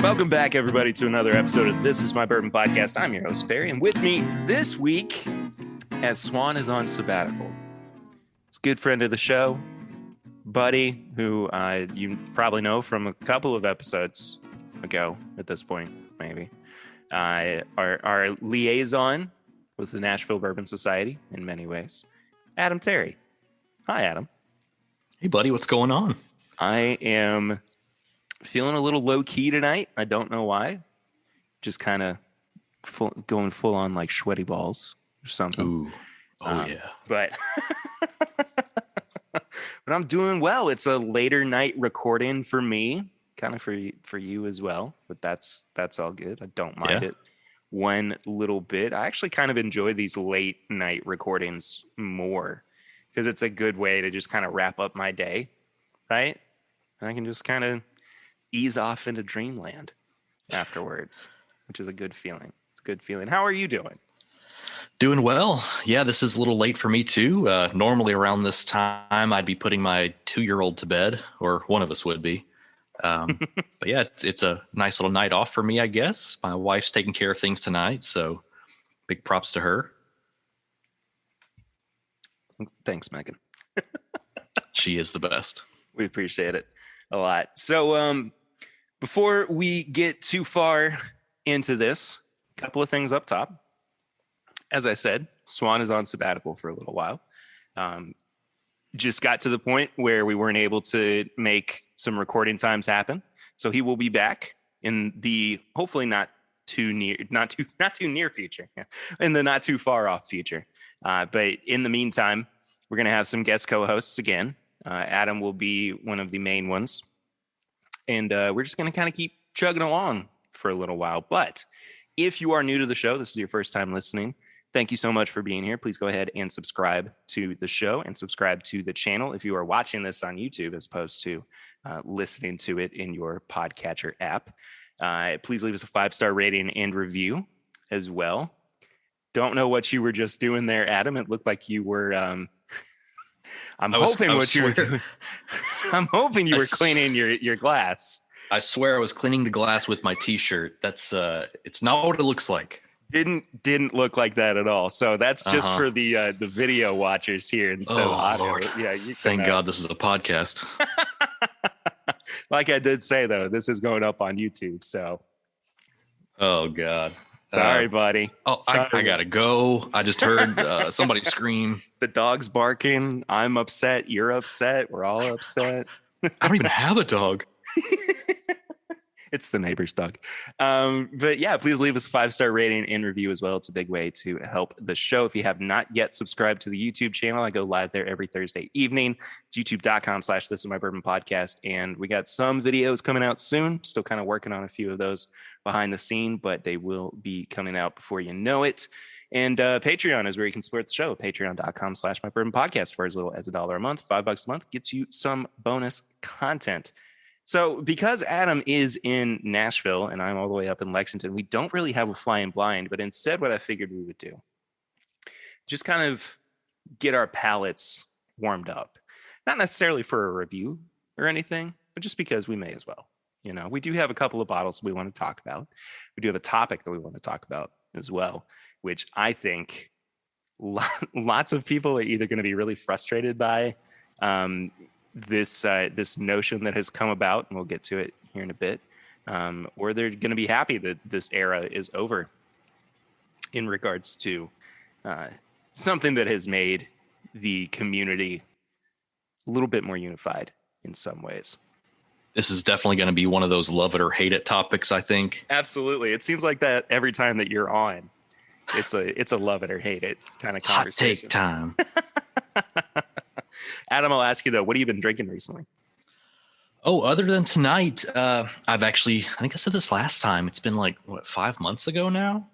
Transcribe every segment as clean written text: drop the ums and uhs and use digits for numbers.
Welcome back, everybody, to another episode of This Is My Bourbon Podcast. I'm your host, Barry, and with me this week, as Swan is on sabbatical, it's a good friend of the show, Buddy, who you probably know from a couple of episodes ago at this point, maybe. Our liaison with the Nashville Bourbon Society in many ways, Adam Terry. Hi, Adam. Hey, buddy, what's going on? I am feeling a little low key tonight. I don't know why. Just kind of going full on like sweaty balls or something. Ooh. Oh, yeah. But but I'm doing well. It's a later night recording for me, kind of for you as well. But that's all good. I don't mind it one little bit. I actually kind of enjoy these late night recordings more because it's a good way to just kind of wrap up my day, right? And I can just kind of ease off into dreamland afterwards, which is a good feeling. It's a good feeling. How are you doing? Doing well. Yeah, this is a little late for me too. Normally around this time, I'd be putting my 2-year-old to bed, or one of us would be. But yeah, it's a nice little night off for me, I guess. My wife's taking care of things tonight, so big props to her. Thanks, Megan. She is the best. We appreciate it a lot. So before we get too far into this, a couple of things up top. As I said, Swan is on sabbatical for a little while. Just got to the point where we weren't able to make some recording times happen. So he will be back in the hopefully not too near future, in the not too far off future. But in the meantime, we're going to have some guest co-hosts again. Adam will be one of the main ones. And we're just going to kind of keep chugging along for a little while. But if you are new to the show, this is your first time listening, thank you so much for being here. Please go ahead and subscribe to the show and subscribe to the channel if you are watching this on YouTube as opposed to listening to it in your podcatcher app. Please leave us a 5-star rating and review as well. Don't know what you were just doing there, Adam. It looked like you were... I'm hoping you were cleaning your glass. I swear I was cleaning the glass with my t-shirt. That's it's not what it looks like. Didn't look like that at all. So that's just for the video watchers here instead of audio. Lord. Yeah, Thank God this is a podcast. Like I did say though, this is going up on YouTube. So oh God. Sorry, buddy. Oh, I gotta go. I just heard somebody scream. The dog's barking. I'm upset. You're upset. We're all upset. I don't even have a dog. It's the neighbor's dog. But yeah, please leave us a 5-star rating and review as well. It's a big way to help the show. If you have not yet subscribed to the YouTube channel, I go live there every Thursday evening. It's youtube.com/This Is My Bourbon Podcast. And we got some videos coming out soon. Still kind of working on a few of those behind the scene, but they will be coming out before you know it. And Patreon is where you can support the show. Patreon.com/My Bourbon Podcast for as little as $1 a month. $5 a month gets you some bonus content. So because Adam is in Nashville and I'm all the way up in Lexington, we don't really have a flying blind, but instead what I figured we would do, just kind of get our palates warmed up. Not necessarily for a review or anything, but just because we may as well. You know, we do have a couple of bottles we want to talk about. We do have a topic that we want to talk about as well, which I think lots of people are either going to be really frustrated by this notion that has come about, and we'll get to it here in a bit, or they're going to be happy that this era is over in regards to something that has made the community a little bit more unified in some ways. This is definitely going to be one of those love it or hate it topics, I think. Absolutely. It seems like that every time that you're on, it's a love it or hate it kind of conversation. Hot take time. Adam, I'll ask you though, what have you been drinking recently? Oh, other than tonight, I've actually, I think I said this last time. It's been like, 5 months ago now?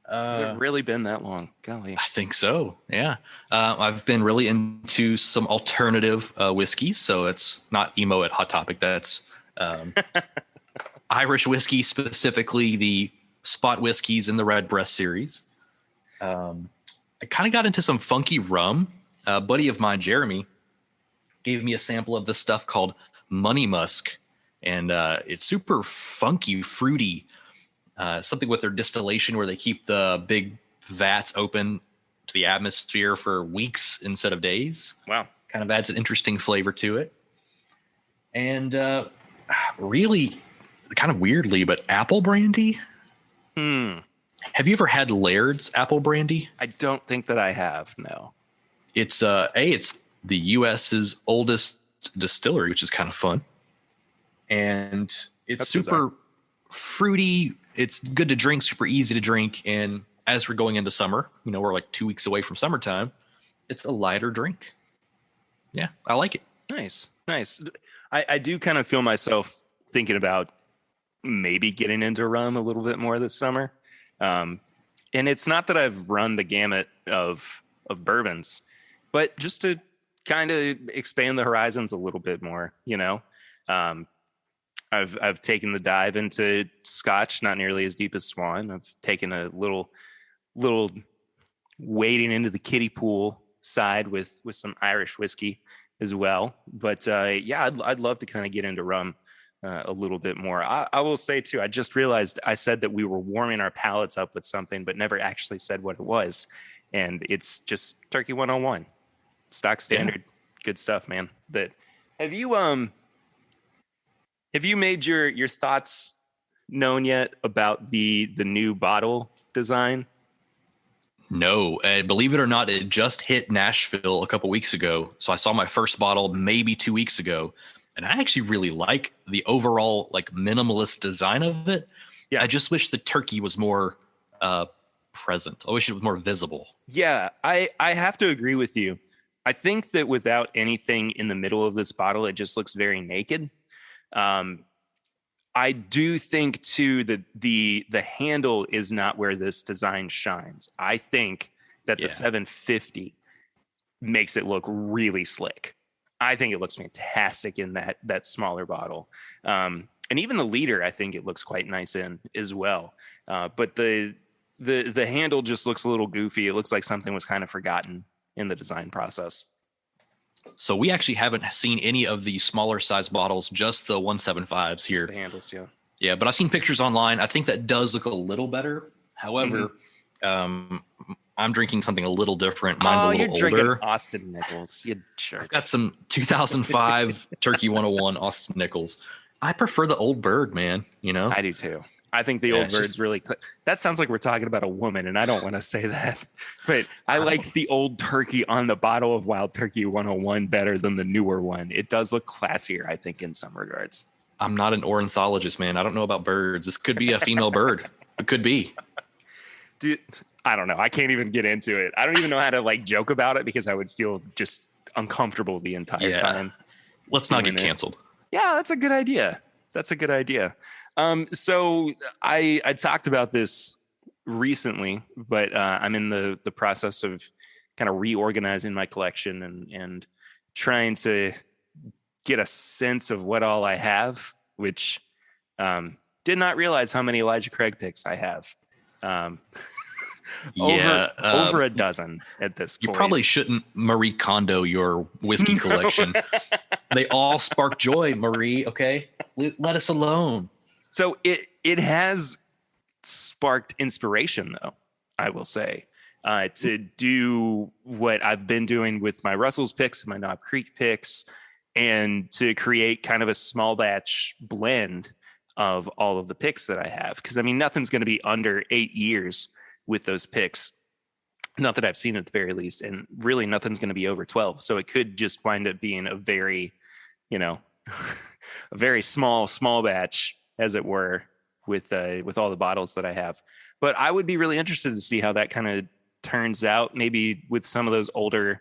Has it really been that long? Golly. I think so. Yeah. I've been really into some alternative whiskeys. So it's not emo at Hot Topic. That's Irish whiskey, specifically the Spot whiskeys in the Redbreast series. I kind of got into some funky rum. A buddy of mine, Jeremy, gave me a sample of this stuff called Money Musk. and it's super funky, fruity. Something with their distillation where they keep the big vats open to the atmosphere for weeks instead of days. Wow. Kind of adds an interesting flavor to it. And really, kind of weirdly, but apple brandy. Have you ever had Laird's apple brandy? I don't think that I have. No. It's it's the U.S.'s oldest distillery, which is kind of fun, and it's That's super bizarre. fruity. It's good to drink, super easy to drink, and as we're going into summer, we're like 2 weeks away from summertime. It's a lighter drink. Yeah, I like it. Nice. I do kind of feel myself thinking about maybe getting into rum a little bit more this summer. And it's not that I've run the gamut of bourbons, but just to kind of expand the horizons a little bit more, I've taken the dive into Scotch, not nearly as deep as Swan. I've taken a little wading into the kiddie pool side with some Irish whiskey as well. But I'd love to kind of get into rum a little bit more. I will say too, I just realized I said that we were warming our palates up with something, but never actually said what it was. And it's just Turkey 101, stock standard, good stuff, man. Have you made your thoughts known yet about the new bottle design? No, believe it or not, it just hit Nashville a couple weeks ago. So I saw my first bottle maybe 2 weeks ago, and I actually really like the overall like minimalist design of it. Yeah, I just wish the turkey was more present. I wish it was more visible. Yeah, I have to agree with you. I think that without anything in the middle of this bottle, it just looks very naked. I do think too that the handle is not where this design shines. I think that the 750 makes it look really slick. I think it looks fantastic in that smaller bottle. And even the liter, I think it looks quite nice in as well. But the handle just looks a little goofy. It looks like something was kind of forgotten in the design process. So we actually haven't seen any of the smaller size bottles, just the 175s here. Just the handles, yeah. Yeah, but I've seen pictures online. I think that does look a little better. However, I'm drinking something a little different. Mine's a little older. You're drinking Austin Nichols. You jerk. I've got some 2005 Turkey 101 Austin Nichols. I prefer the Old Bird, man. I do too. I think the Old Bird's really... That sounds like we're talking about a woman, and I don't want to say that. But I like the Old Turkey on the bottle of Wild Turkey 101 better than the newer one. It does look classier, I think, in some regards. I'm not an ornithologist, man. I don't know about birds. This could be a female bird. It could be. Dude, I don't know. I can't even get into it. I don't even know how to joke about it because I would feel just uncomfortable the entire time. Let's not get canceled. Yeah, that's a good idea. So I talked about this recently, but I'm in the process of kind of reorganizing my collection and trying to get a sense of what all I have, which did not realize how many Elijah Craig picks I have. Over a dozen at this point. You probably shouldn't Marie Kondo your whiskey collection. They all spark joy, Marie. Okay, let us alone. So it has sparked inspiration, though, I will say, to do what I've been doing with my Russell's picks, my Knob Creek picks, and to create kind of a small batch blend of all of the picks that I have. Because, I mean, nothing's going to be under 8 years with those picks. Not that I've seen at the very least. And really nothing's going to be over 12. So it could just wind up being a very, a very small batch, as it were, with all the bottles that I have. But I would be really interested to see how that kind of turns out. Maybe with some of those older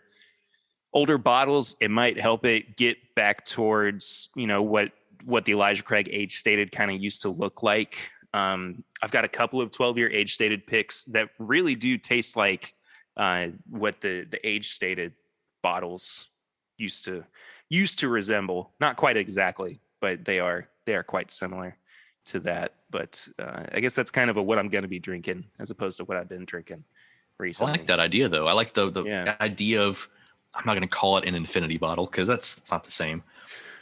bottles, it might help it get back towards, what the Elijah Craig age stated kind of used to look like. I've got a couple of 12-year age stated picks that really do taste like what the age stated bottles used to resemble. Not quite exactly, but they are quite similar to that. But I guess that's kind of what I'm going to be drinking as opposed to what I've been drinking recently. I like that idea, though. I like the idea of, I'm not going to call it an infinity bottle because that's not the same.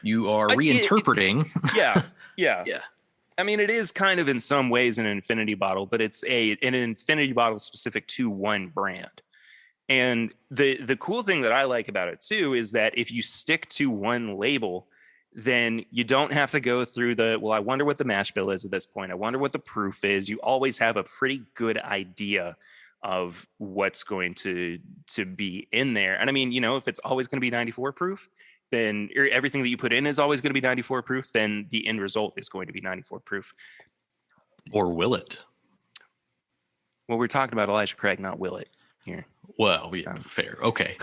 You are It, reinterpreting. yeah, yeah. Yeah. I mean, it is kind of in some ways an infinity bottle, but it's an infinity bottle specific to one brand. And the cool thing that I like about it too is that if you stick to one label, then you don't have to go through well, I wonder what the mash bill is at this point. I wonder what the proof is. You always have a pretty good idea of what's going to be in there. And I mean, if it's always going to be 94 proof, then everything that you put in is always going to be 94 proof, then the end result is going to be 94 proof. Or will it? Well, we're talking about Elijah Craig, not will it here. Well, yeah, fair. Okay.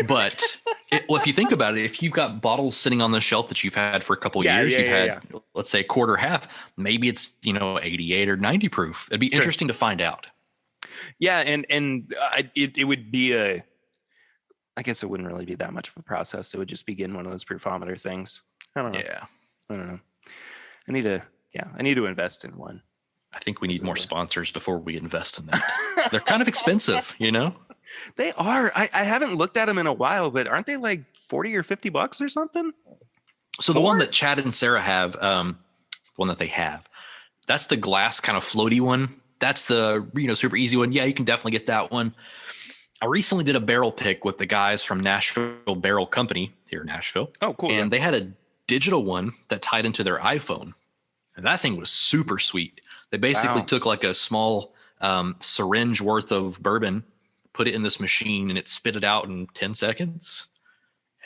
But if you think about it, if you've got bottles sitting on the shelf that you've had for a couple years, you've had, let's say, quarter half, maybe it's, 88 or 90 proof. It'd be interesting to find out. Yeah. And it would be I guess it wouldn't really be that much of a process. It would just be getting one of those proofometer things. I don't know. Yeah. I don't know. I need to invest in one. I think we need more sponsors before we invest in that. They're kind of expensive, They are. I haven't looked at them in a while, but aren't they like 40 or $50 or something? So the one that Chad and Sarah have, one that they have, that's the glass kind of floaty one. That's the, super easy one. Yeah, you can definitely get that one. I recently did a barrel pick with the guys from Nashville Barrel Company here in Nashville. Oh, cool. And they had a digital one that tied into their iPhone. And that thing was super sweet. They basically took like a small syringe worth of bourbon, put it in this machine, and it spit it out in 10 seconds.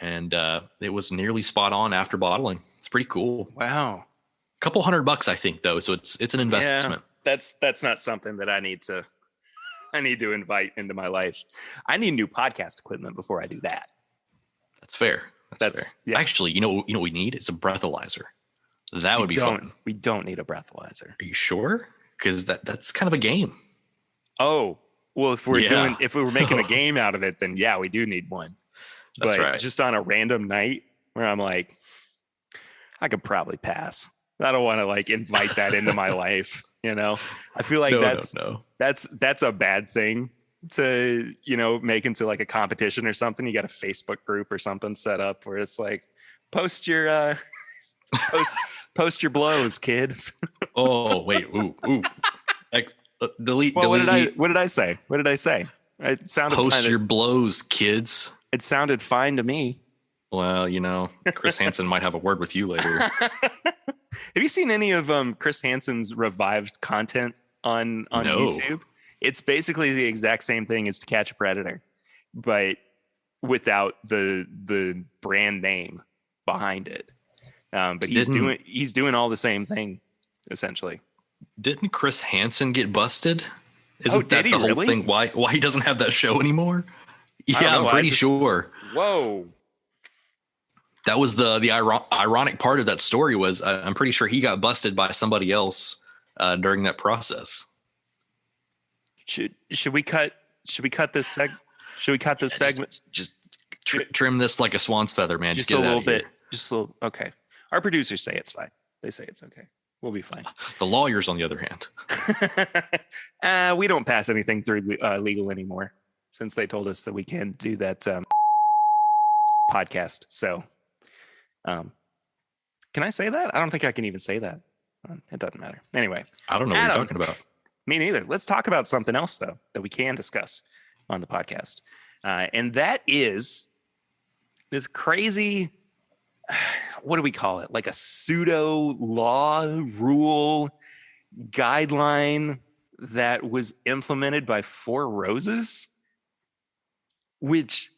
And it was nearly spot on after bottling. It's pretty cool. Wow. A couple $100, I think, though. So it's an investment. Yeah, that's not something that I need to invite into my life. I need new podcast equipment before I do that. That's fair. That's fair. Yeah. Actually, you know what we need? It's a breathalyzer. That would be fun. We don't need a breathalyzer. Are you sure? Because that's kind of a game. Oh, well, if we were making a game out of it, then yeah, we do need one. That's but right. Just on a random night where I'm like, I could probably pass. I don't want to invite that into my life. I feel like that's a bad thing to, make into like a competition or something. You got a Facebook group or something set up where it's like, post your post your blows, kids. Oh, wait. Ooh. Delete. Well, what did I say? It sounded post your blows, kids. It sounded fine to me. Well, Chris Hansen might have a word with you later. Have you seen any of Chris Hansen's revived content on YouTube? It's basically the exact same thing as To Catch a Predator, but without the brand name behind it. But he's doing all the same thing essentially. Didn't Chris Hansen get busted? Isn't that the whole thing? Why he doesn't have that show anymore? Yeah, I'm pretty sure. Whoa. That was the ironic part of that story was I'm pretty sure he got busted by somebody else during that process. Should we cut this segment? Just trim this like a swan's feather, man. Just a little bit. Just a little. Okay. Our producers say it's fine. They say it's okay. We'll be fine. The lawyers, on the other hand, we don't pass anything through legal anymore since they told us that we can do that podcast. So, can I say that? I don't think I can even say that. It doesn't matter. Anyway, I don't know what you're talking about. Me neither. Let's talk about something else though that we can discuss on the podcast, and that is this crazy. What do we call it? Like a pseudo law, rule, guideline that was implemented by Four Roses, which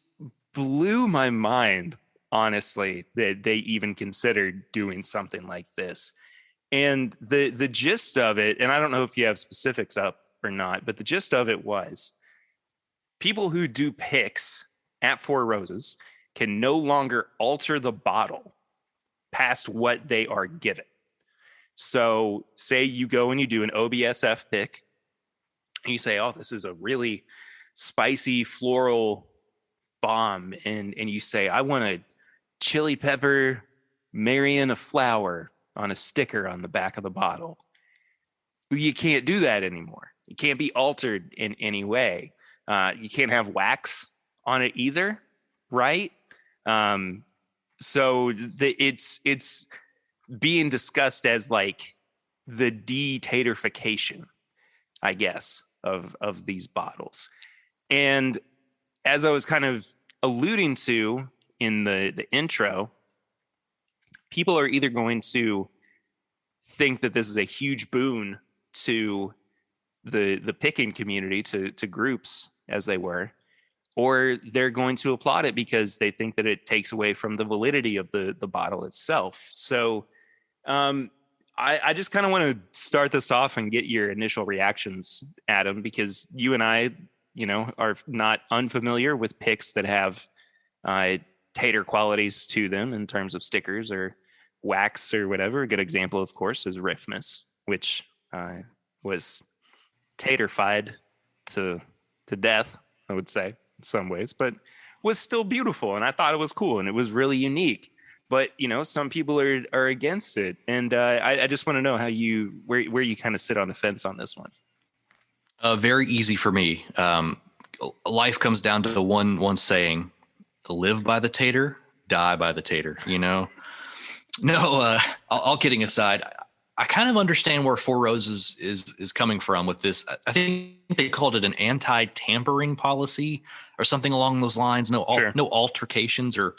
blew my mind, honestly, that they even considered doing something like this. And the gist of it, and I don't know if you have specifics up or not, but the gist of it was people who do picks at Four Roses can no longer alter the bottle past what they are given. So say you go and you do an OBSF pick and you say, oh, this is a really spicy floral bomb. And you say, I want a chili pepper, Marion a flower on a sticker on the back of the bottle. You can't do that anymore. It can't be altered in any way. You can't have wax on it either, right? it's being discussed as like the de-taterfication, I guess, of these bottles. And as I was kind of alluding to in the intro, people are either going to think that this is a huge boon to the picking community, to groups as they were, or they're going to applaud it because they think that it takes away from the validity of the bottle itself. So I just kind of want to start this off and get your initial reactions, Adam, because you and I, are not unfamiliar with picks that have tater qualities to them in terms of stickers or wax or whatever. A good example, of course, is Riffmas, which was taterfied to death, I would say, in some ways, but was still beautiful. And I thought it was cool and it was really unique. But, some people are against it. And I just want to know where you kind of sit on the fence on this one. Very easy for me. Life comes down to one saying: live by the tater, die by the tater. No, all kidding aside, I kind of understand where Four Roses is coming from with this. I think they called it an anti-tampering policy or something along those lines. No altercations or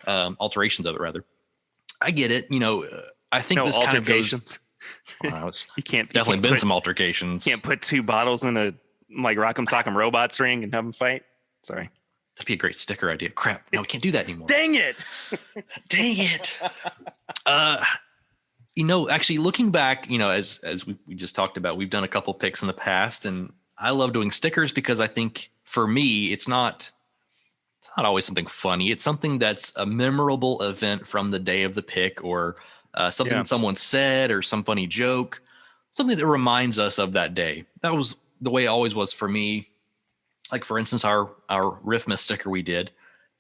alterations of it, rather. I get it. I think this altercations. Kind of goes, you can't definitely been some altercations. Can't put two bottles in a like Rock'em Sock'em Robots ring and have them fight. Sorry. That'd be a great sticker idea. Crap. No, we can't do that anymore. Dang it. Dang it. Actually looking back, as we just talked about, we've done a couple picks in the past, and I love doing stickers because I think for me, it's not always something funny. It's something that's a memorable event from the day of the pick, or something someone said, or some funny joke, something that reminds us of that day. That was the way it always was for me. Like, for instance, our Riffmas sticker we did.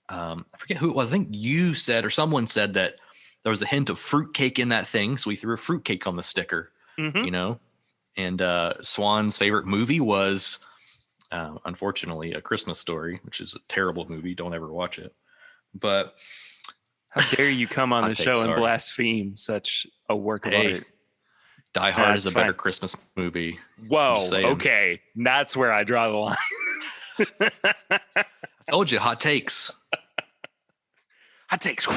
I forget who it was. I think you said, or someone said, that there was a hint of fruitcake in that thing. So we threw a fruitcake on the sticker, And Swan's favorite movie was, unfortunately, A Christmas Story, which is a terrible movie. Don't ever watch it. But how dare you come on the show and blaspheme such a work of art? Die Hard is a better Christmas movie. Whoa, okay. That's where I draw the line. I told you, hot takes. Hot takes.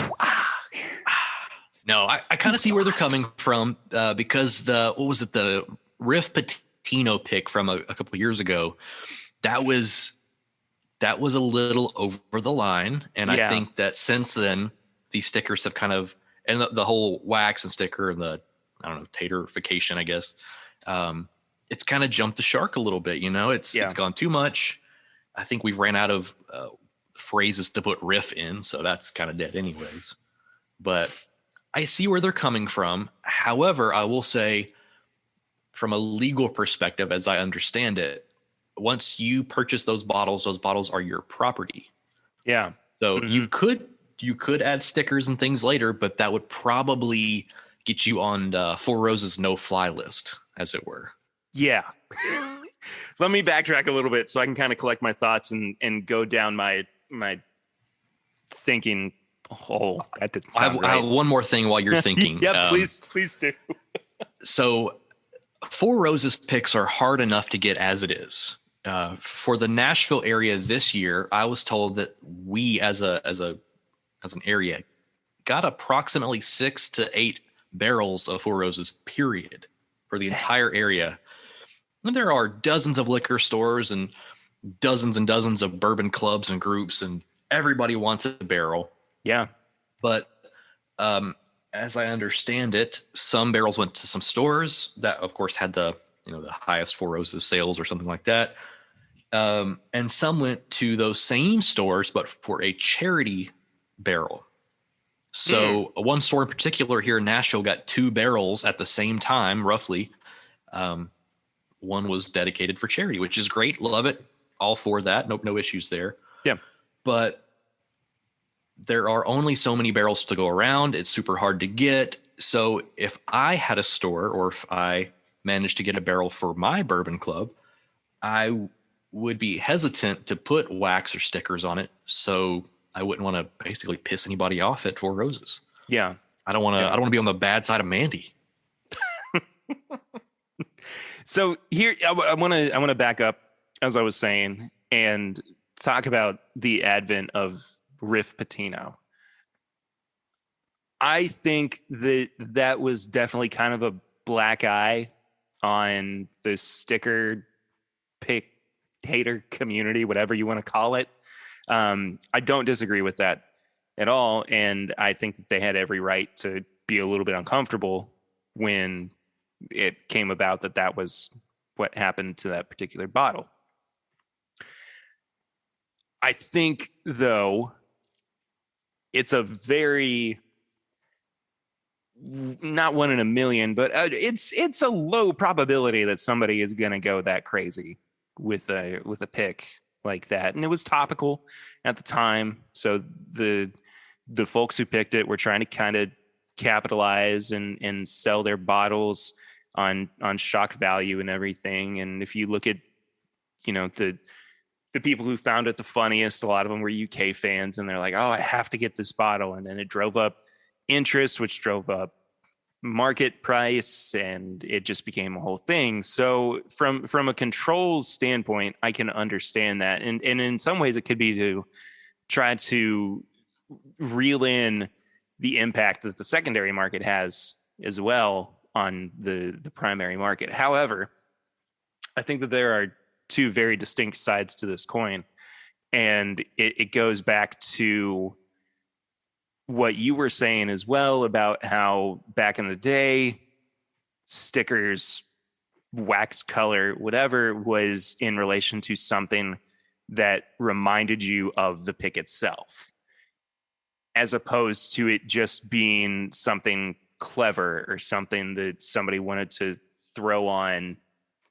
No, I kind of see where they're coming from because the Riff Patino pick from a couple of years ago, that was a little over the line. And I think that since then, these stickers have kind of, and the whole wax and sticker and the, taterfication, I guess, it's kind of jumped the shark a little bit. It's gone too much. I think we've ran out of phrases to put riff in, so that's kind of dead anyways. But I see where they're coming from. However, I will say, from a legal perspective, as I understand it, once you purchase those bottles are your property. Yeah. So you could add stickers and things later, but that would probably get you on Four Roses no-fly list, as it were. Yeah. Let me backtrack a little bit so I can kind of collect my thoughts and go down my thinking hole. That didn't sound right. I have one more thing while you're thinking. Yeah, please do. So Four Roses picks are hard enough to get as it is. For the Nashville area this year, I was told that we as an area got approximately 6 to 8 barrels of Four Roses, period, for the entire area. And there are dozens of liquor stores and dozens of bourbon clubs and groups, and everybody wants a barrel. Yeah. But as I understand it, some barrels went to some stores that, of course, had the highest Four Roses sales or something like that. And some went to those same stores, but for a charity barrel. So one store in particular here in Nashville got 2 barrels at the same time, roughly. One was dedicated for charity, which is great. Love it. All for that. No issues there. Yeah. But there are only so many barrels to go around. It's super hard to get. So if I had a store, or if I managed to get a barrel for my bourbon club, I would be hesitant to put wax or stickers on it. So I wouldn't want to basically piss anybody off at Four Roses. Yeah. I don't want to. Yeah. I don't want to be on the bad side of Mandy. So here, I want to back up, as I was saying, and talk about the advent of Riff Patino. I think that was definitely kind of a black eye on the sticker pick hater community, whatever you want to call it. I don't disagree with that at all, and I think that they had every right to be a little bit uncomfortable when it came about that was what happened to that particular bottle. I think, though, it's a very, not one in a million, but it's a low probability that somebody is going to go that crazy with a pick like that. And it was topical at the time, so the folks who picked it were trying to kind of capitalize and sell their bottles on shock value and everything. And if you look at, the people who found it the funniest, a lot of them were UK fans, and they're like, oh, I have to get this bottle. And then it drove up interest, which drove up market price, and it just became a whole thing. So from a control standpoint, I can understand that. And in some ways it could be to try to reel in the impact that the secondary market has as well on the primary market. However, I think that there are two very distinct sides to this coin. And it goes back to what you were saying as well about how back in the day, stickers, wax color, whatever, was in relation to something that reminded you of the pick itself, as opposed to it just being something clever or something that somebody wanted to throw on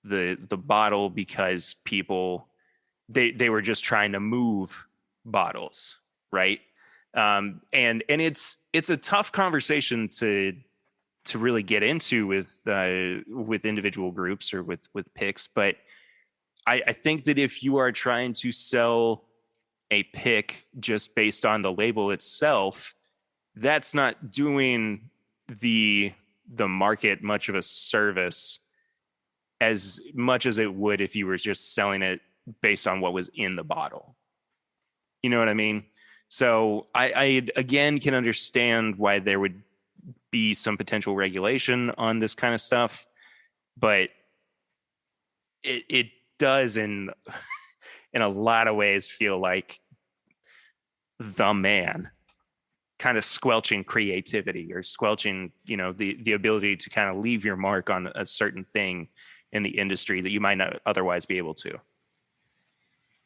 the bottle because people they were just trying to move bottles, right? And it's a tough conversation to really get into with individual groups or with picks, but I think that if you are trying to sell a pick just based on the label itself, that's not doing the market much of a service as much as it would if you were just selling it based on what was in the bottle. You know what I mean? So I again can understand why there would be some potential regulation on this kind of stuff, but it does in a lot of ways feel like the man kind of squelching creativity or squelching, the ability to kind of leave your mark on a certain thing in the industry that you might not otherwise be able to.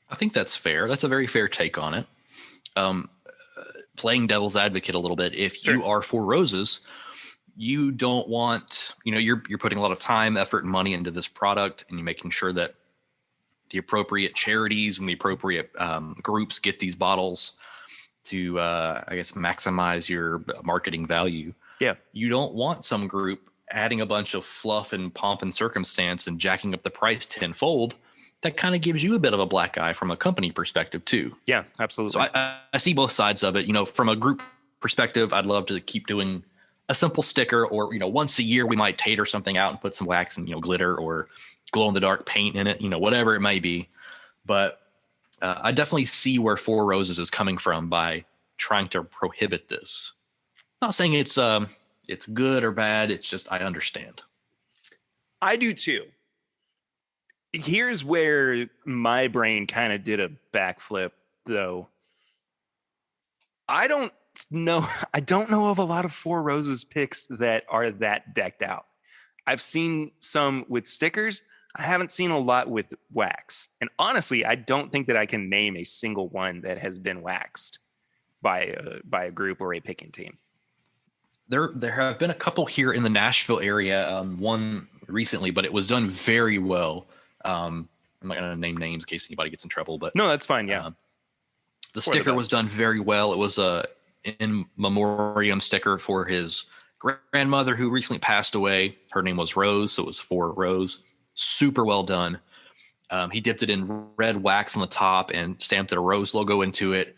I think that's fair. That's a very fair take on it. Playing devil's advocate a little bit, if you are Four Roses, you don't want, you're putting a lot of time, effort, and money into this product, and you're making sure that the appropriate charities and the appropriate groups get these bottles to, I guess, maximize your marketing value. Yeah. You don't want some group adding a bunch of fluff and pomp and circumstance and jacking up the price tenfold. That kind of gives you a bit of a black eye from a company perspective too. Yeah, absolutely. So I see both sides of it. From a group perspective, I'd love to keep doing a simple sticker, or, once a year we might tater something out and put some wax and, glitter or glow in the dark paint in it, whatever it may be. But I definitely see where Four Roses is coming from by trying to prohibit this. Not saying it's good or bad. It's just, I understand. I do too. Here's where my brain kind of did a backflip, though. I don't know of a lot of Four Roses picks that are that decked out. I've seen some with stickers. I haven't seen a lot with wax. And honestly, I don't think that I can name a single one that has been waxed by a group or a picking team. There have been a couple here in the Nashville area. One recently, but it was done very well. I'm not going to name names in case anybody gets in trouble, but no, that's fine. Yeah. The sticker was done very well. It was a in memoriam sticker for his grandmother who recently passed away. Her name was Rose, so it was for Rose. Super well done. He dipped it in red wax on the top and stamped a Rose logo into it.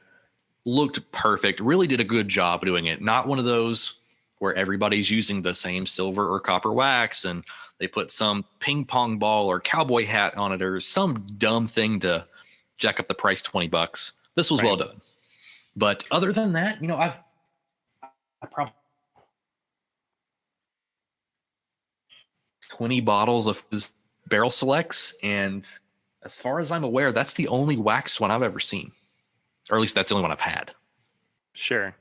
looked perfect, really did a good job doing it. Not one of those where everybody's using the same silver or copper wax and they put some ping pong ball or cowboy hat on it or some dumb thing to jack up the price $20. This was well Right. done. But other than that, I probably 20 bottles of barrel selects, and as far as I'm aware, that's the only waxed one I've ever seen. Or at least that's the only one I've had. Sure.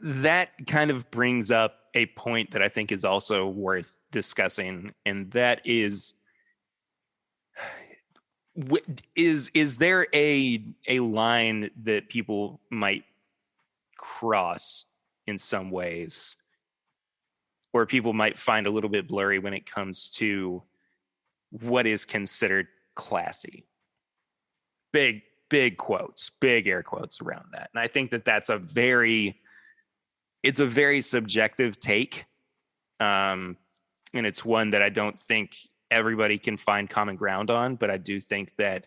That kind of brings up a point that I think is also worth discussing, and that is there a line that people might cross in some ways, or people might find a little bit blurry when it comes to what is considered classy? Big quotes, big air quotes around that. And I think that it's a very subjective take. And it's one that I don't think everybody can find common ground on. But I do think that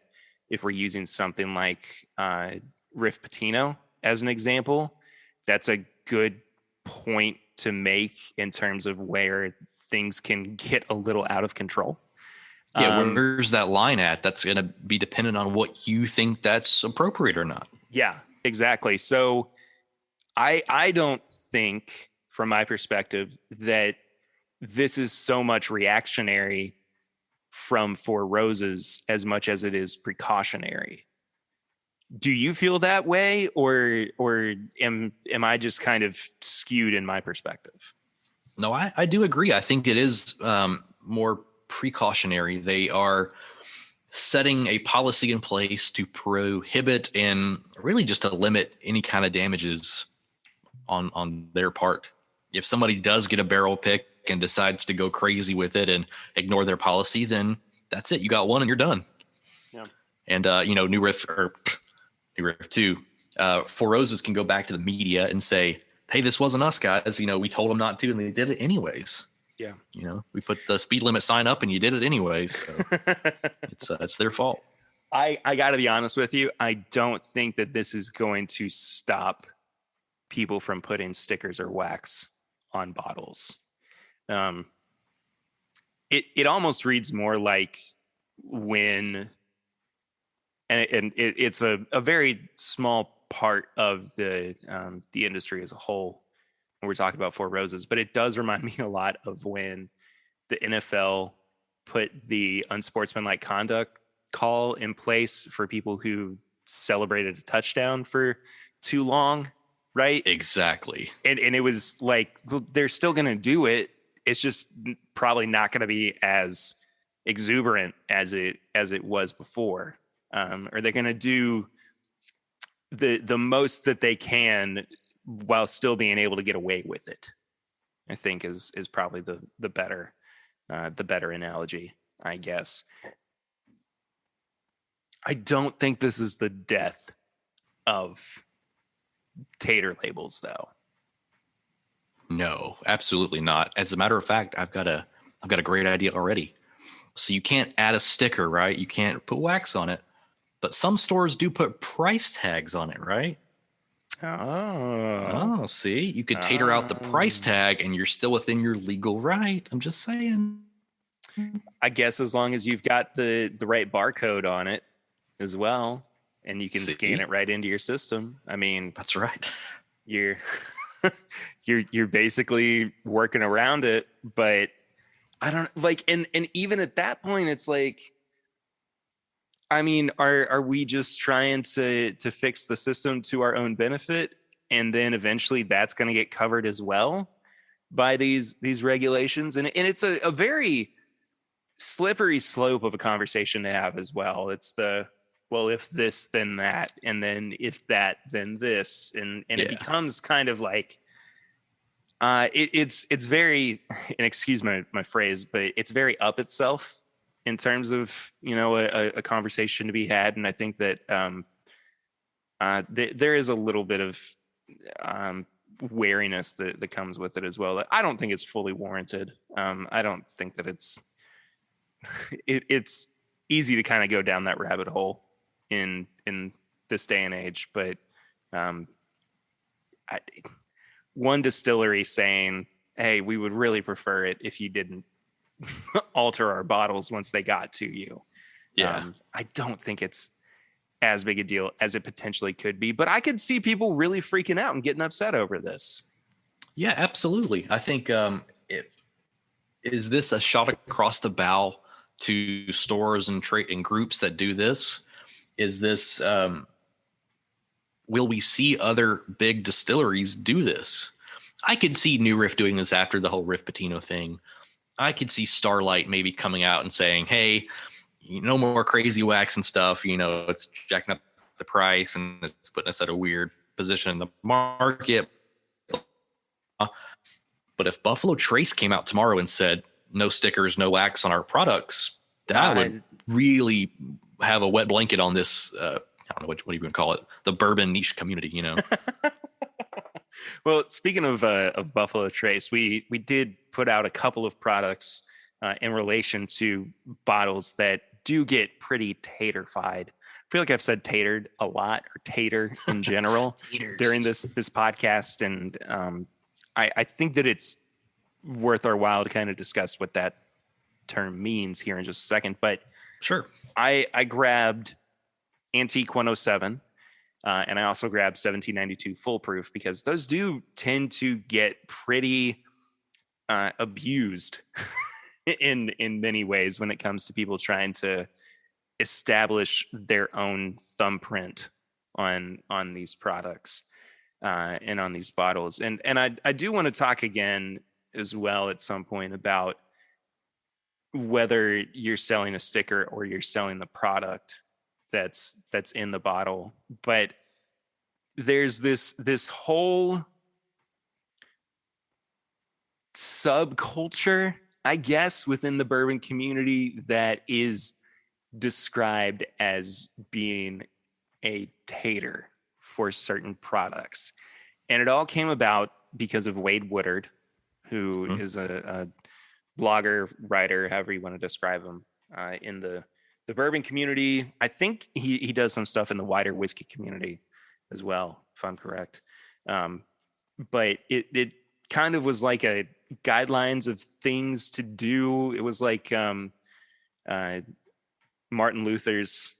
if we're using something like Riff Pitino as an example, that's a good point to make in terms of where things can get a little out of control. Yeah, where's that line at? That's going to be dependent on what you think that's appropriate or not. Yeah, exactly. So I don't think, from my perspective, that this is so much reactionary from Four Roses as much as it is precautionary. Do you feel that way, or am I just kind of skewed in my perspective? No, I do agree. I think it is more precautionary. They are setting a policy in place to prohibit and really just to limit any kind of damages on their part. If somebody does get a barrel pick and decides to go crazy with it and ignore their policy, then that's it. You got one and you're done. Yeah. And New Riff 2, Four Roses can go back to the media and say, hey, this wasn't us, guys. We told them not to, and they did it anyways. Yeah. We put the speed limit sign up and you did it anyways. So it's their fault. I got to be honest with you. I don't think that this is going to stop people from putting stickers or wax on bottles. It almost reads more like when, and it's a very small part of the industry as a whole when we're talking about Four Roses, but it does remind me a lot of when the NFL put the unsportsmanlike conduct call in place for people who celebrated a touchdown for too long, right? Exactly. And it was like, well, they're still going to do it. It's just probably not going to be as exuberant as it was before. Or they're going to do the most that they can while still being able to get away with it, I think is probably the better analogy, I guess. I don't think this is the death of tater labels, though. No, absolutely not. As a matter of fact, I've got a great idea already. So you can't add a sticker, right? You can't put wax on it, but some stores do put price tags on it, right? Oh, see, you could tater out the price tag and you're still within your legal right. I'm just saying. I guess as long as you've got the right barcode on it as well, and you can scan it right into your system. I mean, that's right. You're you're basically working around it, but I don't like, and even at that point, it's like, I mean, are we just trying to fix the system to our own benefit, and then eventually that's going to get covered as well by these regulations? And it's a very slippery slope of a conversation to have as well. It's well, if this, then that, and then if that, then this, and it becomes kind of like it's very, and excuse my phrase, but it's very up itself in terms of a conversation to be had. And I think that there is a little bit of wariness that comes with it as well. I don't think it's fully warranted. I don't think that it's easy to kind of go down that rabbit hole in this day and age. But um, I, one distillery saying, "Hey, we would really prefer it if you didn't alter our bottles once they got to you." Yeah. I don't think it's as big a deal as it potentially could be, but I could see people really freaking out and getting upset over this. Yeah, absolutely. I think is this a shot across the bow to stores and and groups that do this? Is this will we see other big distilleries do this? I could see New Riff doing this after the whole Riff Patino thing. I could see Starlight maybe coming out and saying, "Hey, no more crazy wax and stuff. It's jacking up the price and it's putting us at a weird position in the market." But if Buffalo Trace came out tomorrow and said, "No stickers, no wax on our products," that would really have a wet blanket on this. I don't know what you even call it, the bourbon niche community. Well, speaking of Buffalo Trace, we did put out a couple of products in relation to bottles that do get pretty taterfied. I feel like I've said tatered a lot, or tater in general during this podcast, and I think that it's worth our while to kind of discuss what that term means here in just a second. But Sure, I grabbed Antique 107. And I also grabbed 1792 Full Proof because those do tend to get pretty abused in many ways when it comes to people trying to establish their own thumbprint on these products and on these bottles. And I do want to talk again as well at some point about whether you're selling a sticker or you're selling the product that's in the bottle. But there's this whole subculture, I guess, within the bourbon community that is described as being a tater for certain products. And it all came about because of Wade Woodard, who is a blogger, writer, however you want to describe him, in the bourbon community. I think he does some stuff in the wider whiskey community as well, if I'm correct. But it kind of was like a guidelines of things to do. It was like Martin Luther's,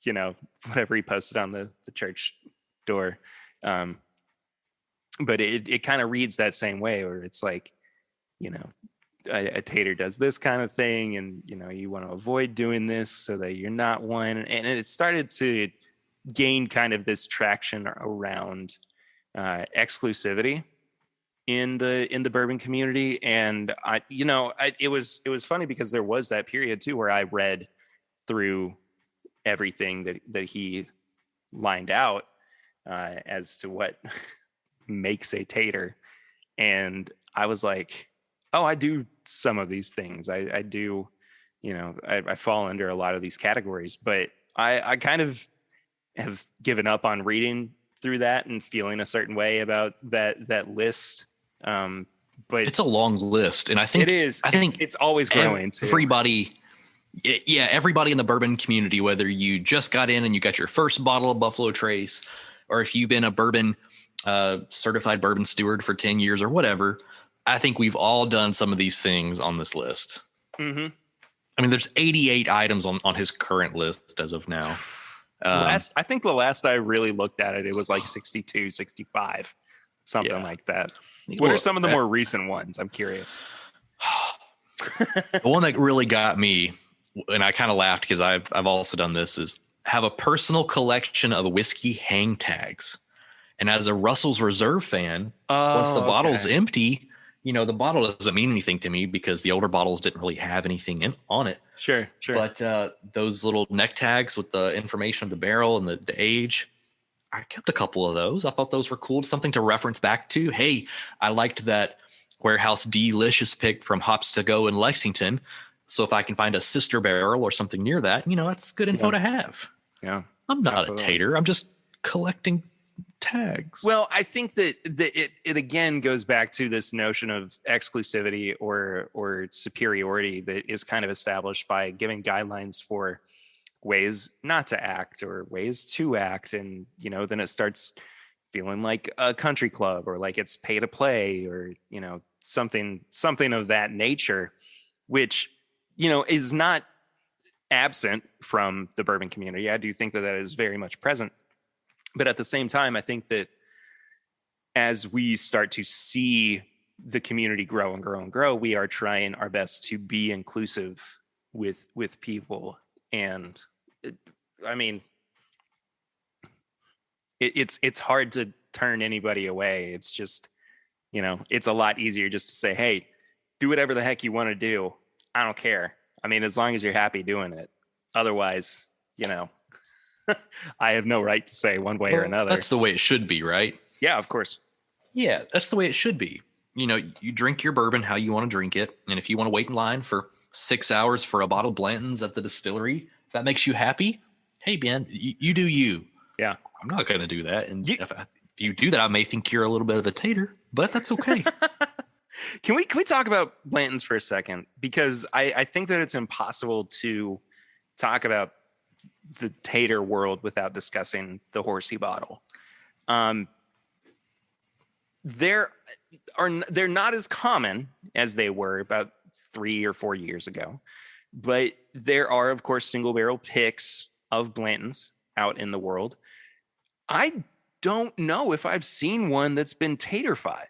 whatever he posted on the church door. But it kind of reads that same way, where it's like, a tater does this kind of thing, and you want to avoid doing this so that you're not one. And it started to gain kind of this traction around exclusivity in the bourbon community. And it was funny because there was that period too where I read through everything that he lined out as to what makes a tater, and I was like, oh, I do some of these things. I do, I fall under a lot of these categories, but I kind of have given up on reading through that and feeling a certain way about that list. But it's a long list, and I think it is. I think it's always growing. Everybody in the bourbon community, whether you just got in and you got your first bottle of Buffalo Trace, or if you've been a bourbon certified bourbon steward for 10 years or whatever, I think we've all done some of these things on this list. Mm-hmm. I mean, there's 88 items on his current list as of now. I think the last I really looked at it, it was like 62, 65, something like that. What are some of the more recent ones? I'm curious. The one that really got me, and I kind of laughed because I've also done this, is have a personal collection of whiskey hang tags. And as a Russell's Reserve fan, once the bottle's empty, the bottle doesn't mean anything to me because the older bottles didn't really have anything on it. Sure. But those little neck tags with the information of the barrel and the age, I kept a couple of those. I thought those were cool. Something to reference back to. Hey, I liked that Warehouse Delicious pick from Hops to Go in Lexington. So if I can find a sister barrel or something near that, that's good info to have. Yeah. I'm not a tater. I'm just collecting tags. Well, I think that it again goes back to this notion of exclusivity or superiority that is kind of established by giving guidelines for ways not to act or ways to act. And, then it starts feeling like a country club or like it's pay to play or, something of that nature, which, is not absent from the bourbon community. I do think that is very much present. But at the same time, I think that as we start to see the community grow and grow and grow, we are trying our best to be inclusive with people. And I mean, it's hard to turn anybody away. It's just, it's a lot easier just to say, hey, do whatever the heck you want to do. I don't care. I mean, as long as you're happy doing it. Otherwise, I have no right to say one way or another. That's the way it should be, right? Yeah, of course. Yeah, that's the way it should be. You drink your bourbon how you want to drink it. And if you want to wait in line for 6 hours for a bottle of Blanton's at the distillery, if that makes you happy, hey, man, you do you. Yeah. I'm not going to do that. And if you do that, I may think you're a little bit of a tater, but that's okay. Can we talk about Blanton's for a second? Because I think that it's impossible to talk about the tater world without discussing the horsey bottle. They're not as common as they were about 3 or 4 years ago, but there are, of course, single barrel picks of Blanton's out in the world. I don't know if I've seen one that's been taterfied.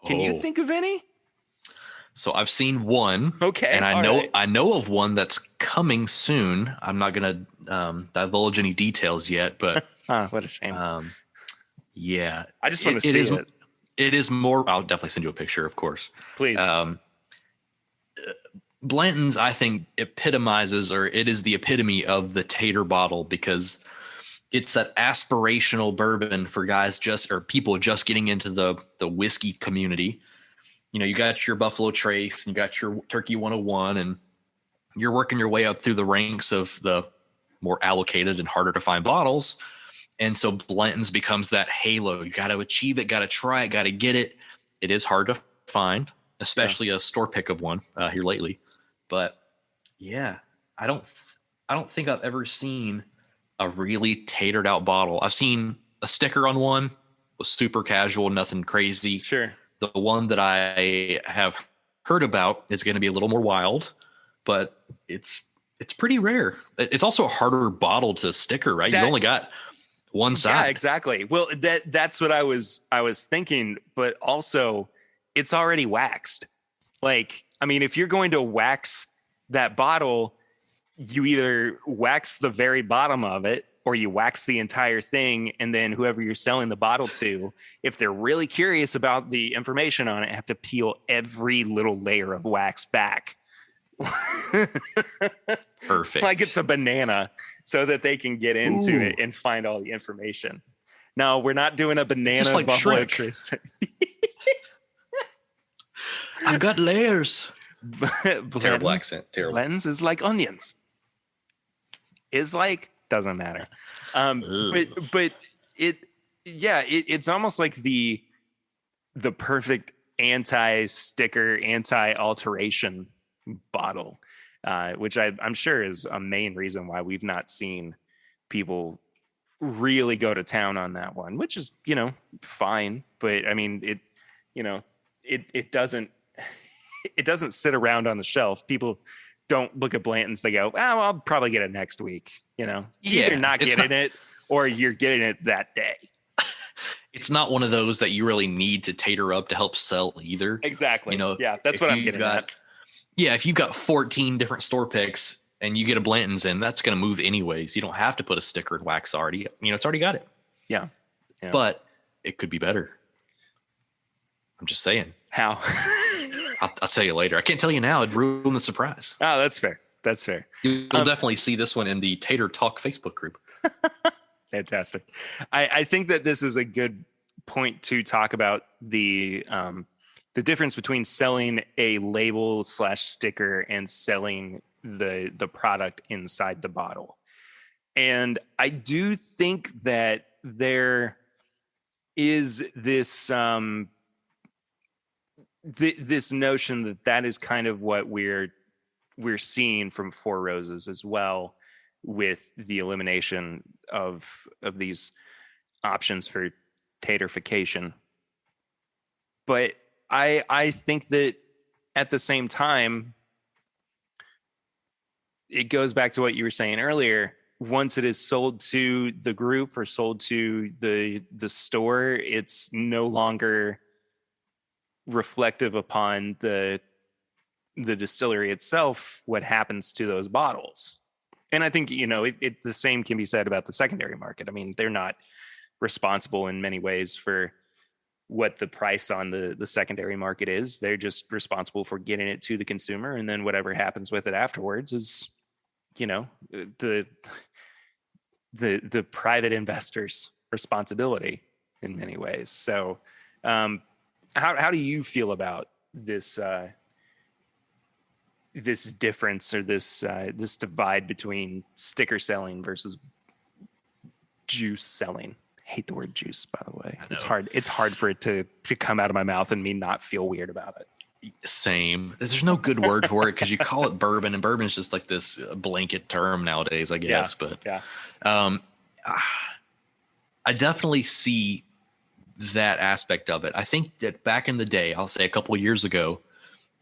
Can you think of any? So I've seen one. Okay. And I know of one that's coming soon. I'm not going to divulge any details yet, but what a shame. Yeah. I just want to see it. It is more. I'll definitely send you a picture, of course. Please. Blanton's, I think, epitomizes, or it is the epitome of the tater bottle, because it's that aspirational bourbon for guys or people just getting into the whiskey community. You got your Buffalo Trace and you got your Turkey 101, and you're working your way up through the ranks of the more allocated and harder to find bottles. And so Blanton's becomes that halo. You got to achieve it, got to try it, got to get it. It is hard to find, especially a store pick of one here lately. But yeah, I don't think I've ever seen a really tatered out bottle. I've seen a sticker on one, was super casual, nothing crazy. Sure. The one that I have heard about is going to be a little more wild, but it's pretty rare. It's also a harder bottle to sticker, right? You only got one side. Yeah, exactly. Well, that's what I was thinking, but also it's already waxed. Like, I mean, if you're going to wax that bottle, you either wax the very bottom of it or you wax the entire thing. And then whoever you're selling the bottle to, if they're really curious about the information on it, have to peel every little layer of wax back. Perfect. Like it's a banana, so that they can get into it and find all the information. No, we're not doing a banana. Just like Buffalo Shrek. Trace. I've got layers. Terrible accent. Terrible. Blanton's is like onions. Doesn't matter. But it's almost like the perfect anti-sticker, anti-alteration bottle, which I'm sure is a main reason why we've not seen people really go to town on that one, which is, fine. But I mean, it doesn't sit around on the shelf. People don't look at Blanton's. They go, well, I'll probably get it next week. You're either not getting it or you're getting it that day. It's not one of those that you really need to tater up to help sell either. Exactly. Yeah, that's what I'm getting at. Yeah, if you've got 14 different store picks and you get a Blanton's in, that's going to move anyways. You don't have to put a sticker and wax already. It's already got it. Yeah. But it could be better. I'm just saying. How? I'll tell you later. I can't tell you now. It'd ruin the surprise. Oh, that's fair. That's fair. You'll definitely see this one in the Tater Talk Facebook group. Fantastic. I think that this is a good point to talk about the difference between selling a label / sticker and selling the product inside the bottle. And I do think that there is this this notion that is kind of what we're seeing from Four Roses as well. with the elimination of these options for taterfication. But I think that at the same time, it goes back to what you were saying earlier. Once it is sold to the group or sold to the store, it's no longer reflective upon the distillery itself what happens to those bottles. And I think, you know, the same can be said about the secondary market. I mean, they're not responsible in many ways for what the price on the secondary market is. They're just responsible for getting it to the consumer, and then whatever happens with it afterwards is, you know, the private investors' responsibility in many ways. So how do you feel about this this difference, or this divide between sticker selling versus juice selling? I hate the word juice, by the way. It's hard for it to come out of my mouth and me not feel weird about it. Same. There's no good word for it because you call it bourbon, and bourbon is just like this blanket term nowadays, I guess. Yeah, but yeah. I definitely see that aspect of it. I think that back in the day, I'll say a couple of years ago,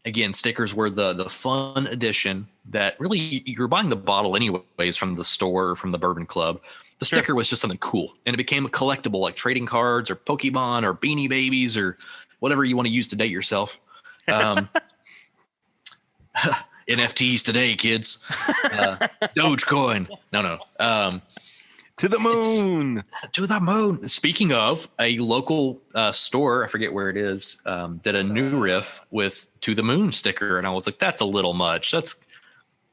again, stickers were the fun addition that really you're buying the bottle anyways from the store or from the bourbon club. The sticker was just something cool, and it became a collectible, like trading cards or Pokemon or Beanie Babies or whatever you want to use to date yourself. NFTs today, kids. Dogecoin. No. To the moon. To the moon. Speaking of, a local store, I forget where it is, did a new riff with "To the Moon" sticker, and I was like, that's a little much.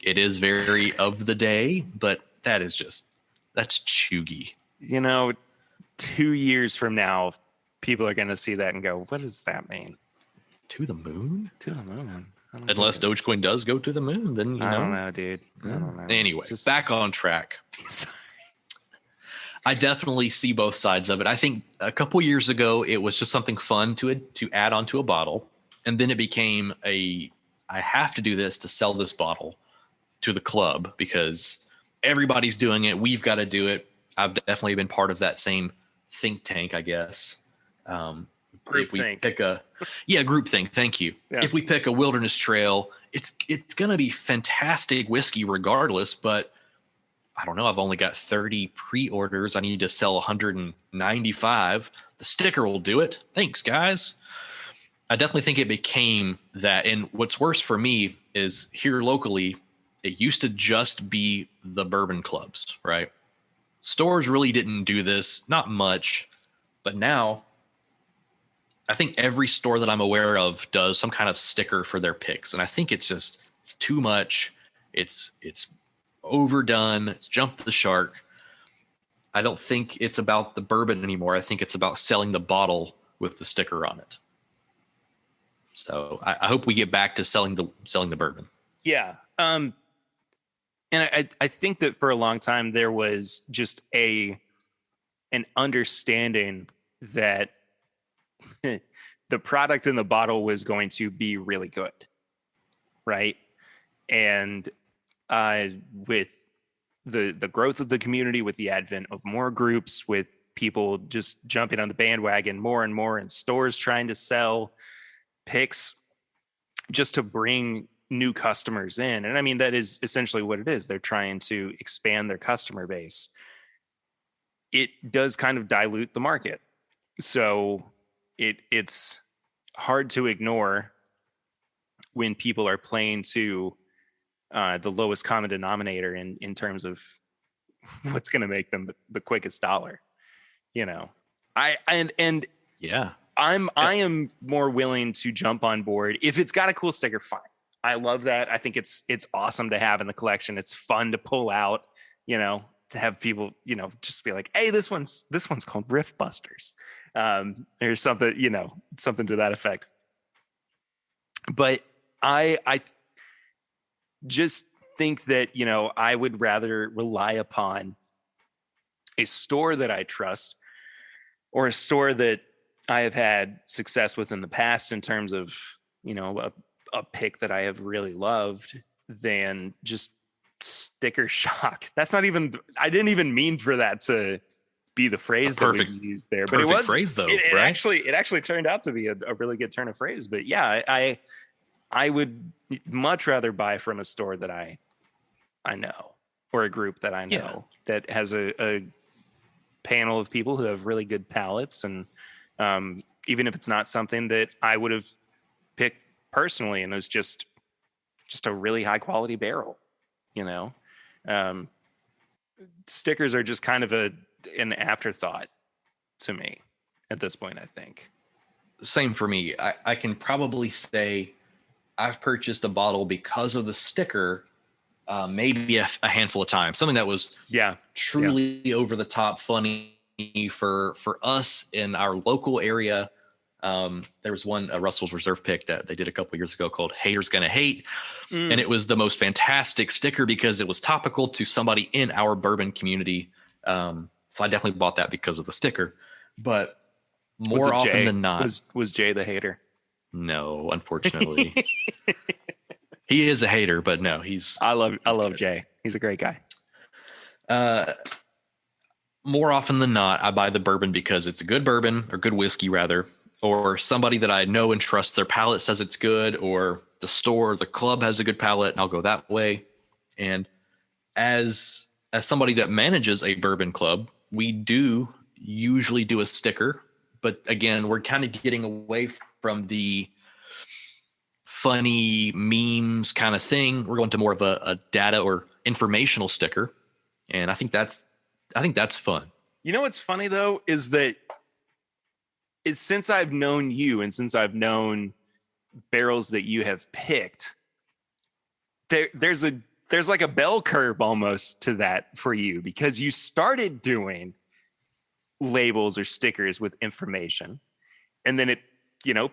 It is very of the day, but that's chuggy. You know, 2 years from now, people are going to see that and go, what does that mean? To the moon? To the moon. Unless Dogecoin does go to the moon, then I don't know, dude. I don't know. Anyway, back on track. I definitely see both sides of it. I think a couple years ago, it was just something fun to add onto a bottle. And then it became I have to do this to sell this bottle to the club because everybody's doing it. We've got to do it. I've definitely been part of that same think tank, I guess. Group think. Group think. Thank you. Yeah. If we pick a wilderness trail, it's going to be fantastic whiskey regardless, but I don't know. I've only got 30 pre-orders. I need to sell 195. The sticker will do it. Thanks, guys. I definitely think it became that. And what's worse for me is here locally, it used to just be the bourbon clubs, right? Stores really didn't do this, not much. But now, I think every store that I'm aware of does some kind of sticker for their picks. And I think it's too much. It's overdone. It's jumped the shark. I don't think it's about the bourbon anymore. I think it's about selling the bottle with the sticker on it. So I hope we get back to selling the bourbon. Yeah. And I think that for a long time there was just an understanding that the product in the bottle was going to be really good, right? And with the growth of the community, with the advent of more groups, with people just jumping on the bandwagon more and more, and stores trying to sell picks just to bring new customers in. And I mean, that is essentially what it is. They're trying to expand their customer base. It does kind of dilute the market. So it's hard to ignore when people are playing to the lowest common denominator in terms of what's going to make them the quickest dollar. You know, I am more willing to jump on board if it's got a cool sticker. Fine, I love that. I think it's awesome to have in the collection. It's fun to pull out. You know, to have people, you know, just be like, hey, this one's called Riff Busters. There's something, you know, something to that effect. But I just think that, you know, I would rather rely upon a store that I trust, or a store that I have had success with in the past in terms of, you know, a pick that I have really loved, than just sticker shock. That's not even, I didn't even mean for that to be the phrase that was used there, but it was phrase though, it right? actually turned out to be a really good turn of phrase. But yeah, I would much rather buy from a store that I know, or a group that I know that has a panel of people who have really good palates. And even if it's not something that I would have picked personally, and it was just a really high quality barrel, you know. Stickers are just kind of an afterthought to me at this point, I think. Same for me. I can probably say I've purchased a bottle because of the sticker, maybe a handful of times. Something that was truly over the top funny for us in our local area. There was one, a Russell's Reserve pick that they did a couple years ago called Haters Gonna Hate. And it was the most fantastic sticker because it was topical to somebody in our bourbon community. So I definitely bought that because of the sticker. But more often than not, was Jay the hater? No, unfortunately. He is a hater, but no, I love Jay. He's a great guy. More often than not, I buy the bourbon because it's a good bourbon, or good whiskey rather, or somebody that I know and trust their palate says it's good, or the store, the club has a good palate, and I'll go that way. And as somebody that manages a bourbon club, we do usually do a sticker, but again, we're kind of getting away from the funny memes kind of thing. We're going to more of a data or informational sticker, and I think that's fun. You know what's funny though is that it's since I've known you and since I've known barrels that you have picked, there's like a bell curve almost to that for you, because you started doing labels or stickers with information, and then it,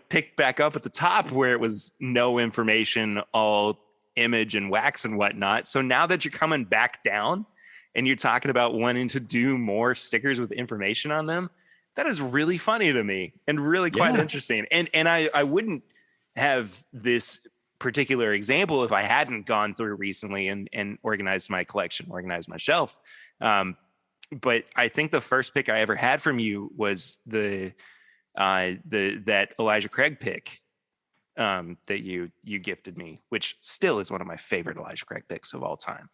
picked back up at the top where it was no information, all image and wax and whatnot. So now that you're coming back down and you're talking about wanting to do more stickers with information on them, that is really funny to me and really quite interesting. And I wouldn't have this particular example if I hadn't gone through recently and organized my collection, organized my shelf. But I think the first pick I ever had from you was that Elijah Craig pick that you gifted me, which still is one of my favorite Elijah Craig picks of all time.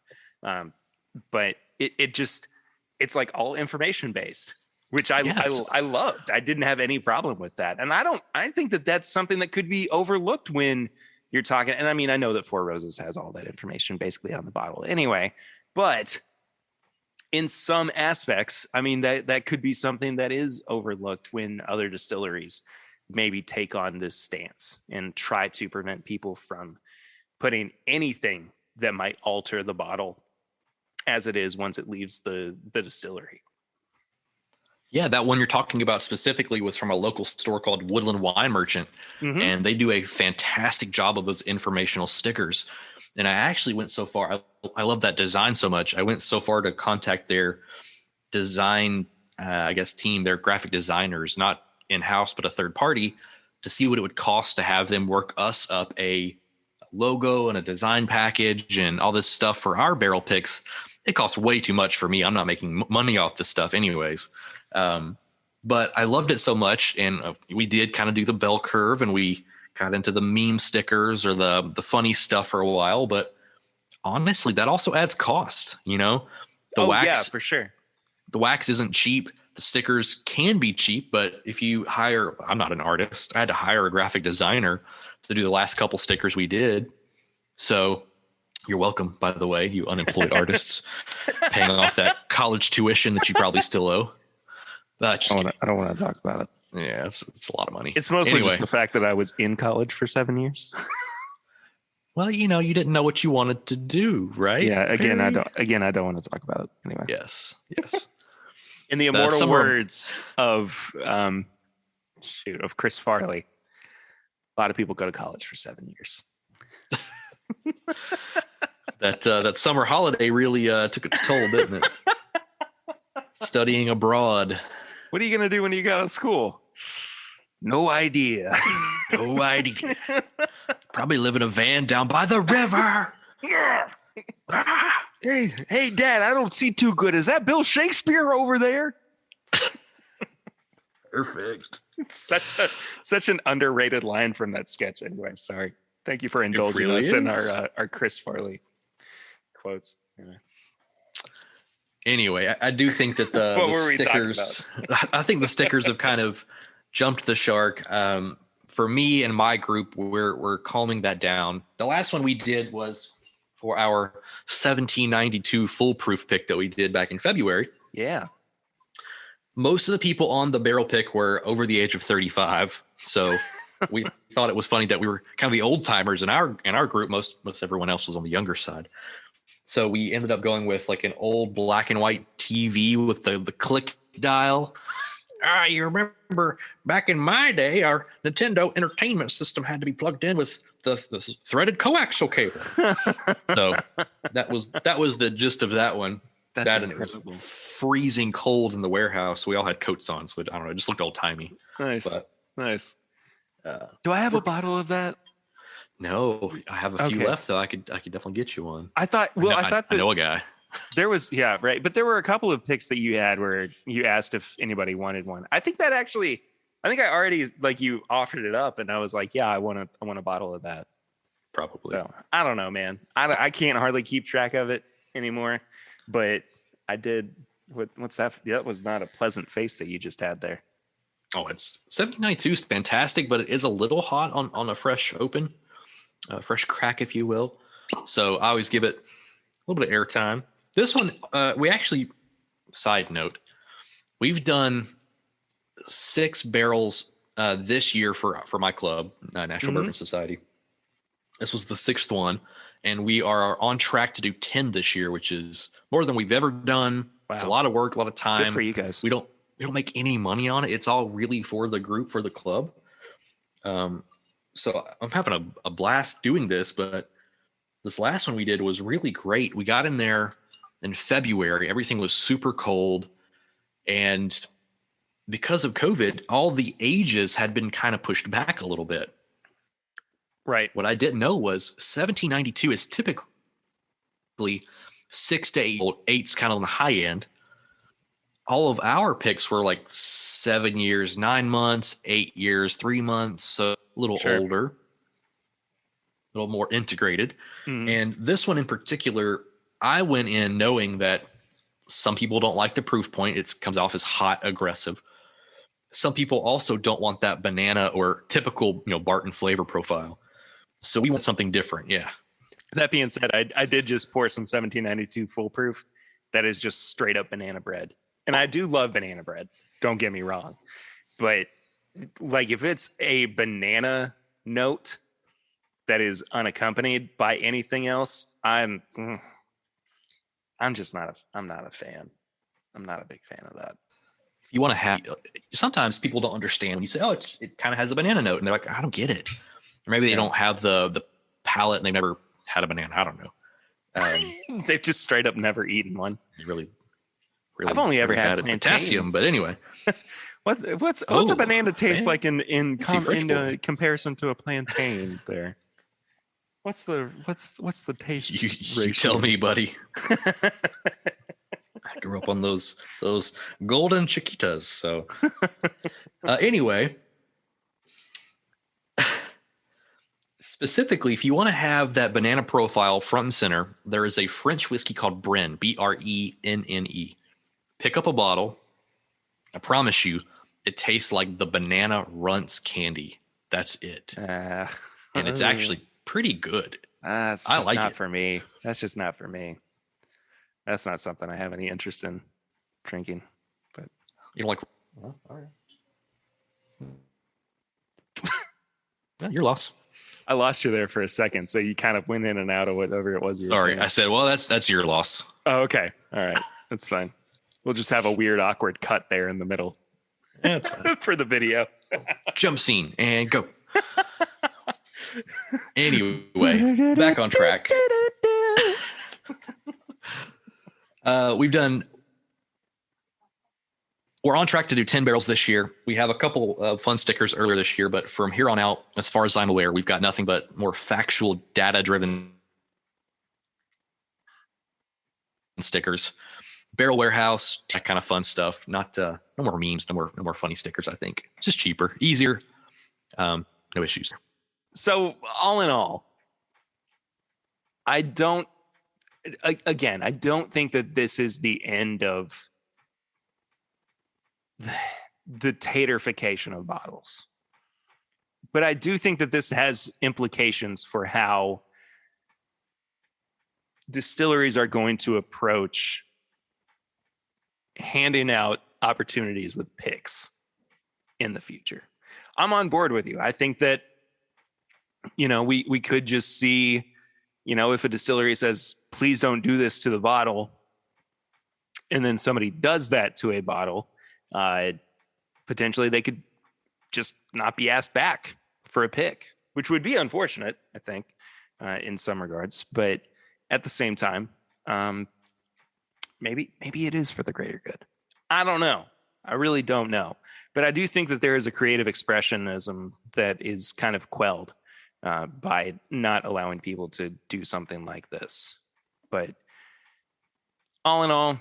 But it's like all information based, which I loved. I didn't have any problem with that. And I think that that's something that could be overlooked when you're talking. And I mean, I know that Four Roses has all that information basically on the bottle anyway, but in some aspects, I mean, that could be something that is overlooked when other distilleries maybe take on this stance and try to prevent people from putting anything that might alter the bottle as it is once it leaves the distillery. Yeah, that one you're talking about specifically was from a local store called Woodland Wine Merchant, and they do a fantastic job of those informational stickers. And I actually went so far, I love that design so much, I went so far to contact their design, team, their graphic designers, not in-house, but a third party, to see what it would cost to have them work us up a logo and a design package and all this stuff for our barrel picks. It costs way too much for me. I'm not making money off this stuff anyways. But I loved it so much, and we did kind of do the bell curve, and we got into the meme stickers or the funny stuff for a while. But honestly, that also adds cost. The wax, yeah, for sure. The wax isn't cheap. The stickers can be cheap, but if you hire, I'm not an artist, I had to hire a graphic designer to do the last couple stickers we did. So you're welcome, by the way, you unemployed artists, paying off that college tuition that you probably still owe. I don't want to talk about it. Yeah, it's a lot of money. It's mostly just the fact that I was in college for 7 years. Well, you didn't know what you wanted to do, right? Yeah. I don't want to talk about it anyway. Yes. In the immortal words of Chris Farley, a lot of people go to college for 7 years. That summer holiday really took its toll, didn't it? Studying abroad. What are you going to do when you get out of school? No idea. No idea. Probably live in a van down by the river. Hey, Dad, I don't see too good. Is that Bill Shakespeare over there? Perfect. It's such an underrated line from that sketch. Anyway, sorry. Thank you for indulging really us in is. our Chris Farley quotes. Anyway. Anyway, I do think that the What were we talking stickers, I think the stickers have kind of jumped the shark. For me and my group, we're calming that down. The last one we did was for our 1792 foolproof pick that we did back in February. Yeah. Most of the people on the barrel pick were over the age of 35. So we thought it was funny that we were kind of the old timers in our group. Most everyone else was on the younger side. So we ended up going with like an old black and white TV with the click dial. You remember back in my day, our Nintendo Entertainment System had to be plugged in with the threaded coaxial cable. So that was the gist of that one. That's that incredible. And it was freezing cold in the warehouse. We all had coats on, so I don't know. It just looked old timey. Nice, nice. Do I have a bottle of that? No, I have a few left though. I could definitely get you one. I thought that I know a guy. There was right, but there were a couple of picks that you had where you asked if anybody wanted one. I think I already like you offered it up, and I was like, yeah, I want a bottle of that. Probably. So, I don't know, man. I can't hardly keep track of it anymore, but I did. What's that? That was not a pleasant face that you just had there. Oh, it's 1792 is fantastic, but it is a little hot on a fresh open. Fresh crack, if you will. So I always give it a little bit of airtime. This one, we actually, side note, we've done 6 barrels this year for my club, National Bourbon Society. This was the 6th one, and we are on track to do 10 this year, which is more than we've ever done. Wow. It's a lot of work, a lot of time. Good for you guys. We don't make any money on it. It's all really for the group, for the club. So I'm having a blast doing this, but this last one we did was really great. We got in there in February. Everything was super cold. And because of COVID, all the ages had been kind of pushed back a little bit. Right. What I didn't know was 1792 is typically 6 to 8 old. 8's kind of on the high end. All of our picks were like 7 years, 9 months, 8 years, 3 months. So a little older, a little more integrated. And this one in particular, I went in knowing that some people don't like the proof point. It comes off as hot, aggressive. Some people also don't want that banana or typical, Barton flavor profile. So we want something different. Yeah. That being said, I did just pour some 1792 foolproof that is just straight up banana bread. And I do love banana bread. Don't get me wrong. But like if it's a banana note that is unaccompanied by anything else, I'm just not I'm not a fan. I'm not a big fan of that. You want to have, sometimes people don't understand when you say, oh, it kind of has a banana note. And they're like, I don't get it. Or maybe they don't have the palate and they've never had a banana. I don't know. They've just straight up never eaten one. Really I've only ever had potassium, but anyway. What's a banana taste like in comparison to a plantain there? What's the taste? You tell me, buddy. I grew up on those golden Chiquitas. So anyway, specifically, if you want to have that banana profile front and center, there is a French whiskey called Brenne, Brenne. Pick up a bottle. I promise you, it tastes like the banana runts candy. That's it. And it's actually pretty good. That's just like not for me. That's just not for me. That's not something I have any interest in drinking. But you don't like? Well, all right. Yeah, you're lost. I lost you there for a second, so you kind of went in and out of whatever it was you were saying. I said, well, that's your loss. Oh, okay. All right. That's fine. We'll just have a weird, awkward cut there in the middle for the video. Jump scene and go. Anyway, back on track. We're on track to do 10 barrels this year. We have a couple of fun stickers earlier this year, but from here on out, as far as I'm aware, we've got nothing but more factual, data-driven stickers. Barrel Warehouse, that kind of fun stuff. Not no more memes, no more funny stickers. I think it's just cheaper, easier, no issues. So all in all, I don't think that this is the end of the taterfication of bottles. But I do think that this has implications for how distilleries are going to approach handing out opportunities with picks in the future. I'm on board with you. I think that, we could just see, if a distillery says, please don't do this to the bottle, and then somebody does that to a bottle, potentially they could just not be asked back for a pick, which would be unfortunate, I think, in some regards. But at the same time, maybe it is for the greater good. I don't know. I really don't know. But I do think that there is a creative expressionism that is kind of quelled by not allowing people to do something like this. But all in all,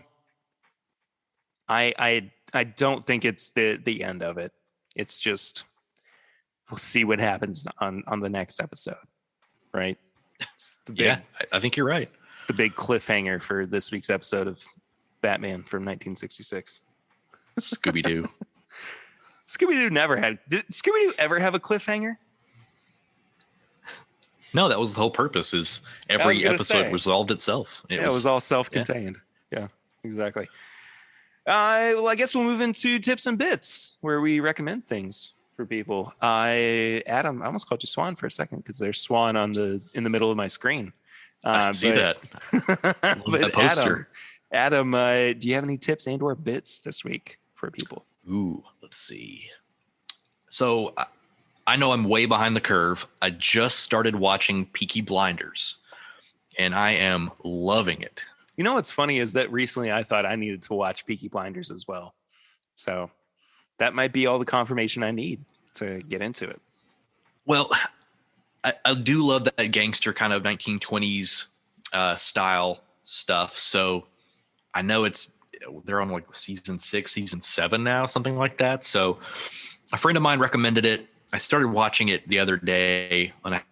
I don't think it's the end of it. It's just, we'll see what happens on the next episode, right? Yeah, I think you're right. It's the big cliffhanger for this week's episode of Batman from 1966. Scooby-Doo. Scooby-Doo never had. Did Scooby-Doo ever have a cliffhanger? No, that was the whole purpose. Is every episode resolved itself. It was all self-contained. Yeah, exactly. Well, I guess we'll move into tips and bits where we recommend things for people. Adam, I almost called you Swan for a second because there's Swan in the middle of my screen. I see that. That poster. Adam, do you have any tips and/or bits this week for people? Ooh, let's see. So I know I'm way behind the curve. I just started watching Peaky Blinders, and I am loving it. You know what's funny is that recently I thought I needed to watch Peaky Blinders as well. So that might be all the confirmation I need to get into it. Well, I do love that gangster kind of 1920s style stuff. So I know they're on like season 6, season 7 now, something like that. So a friend of mine recommended it. I started watching it the other day when I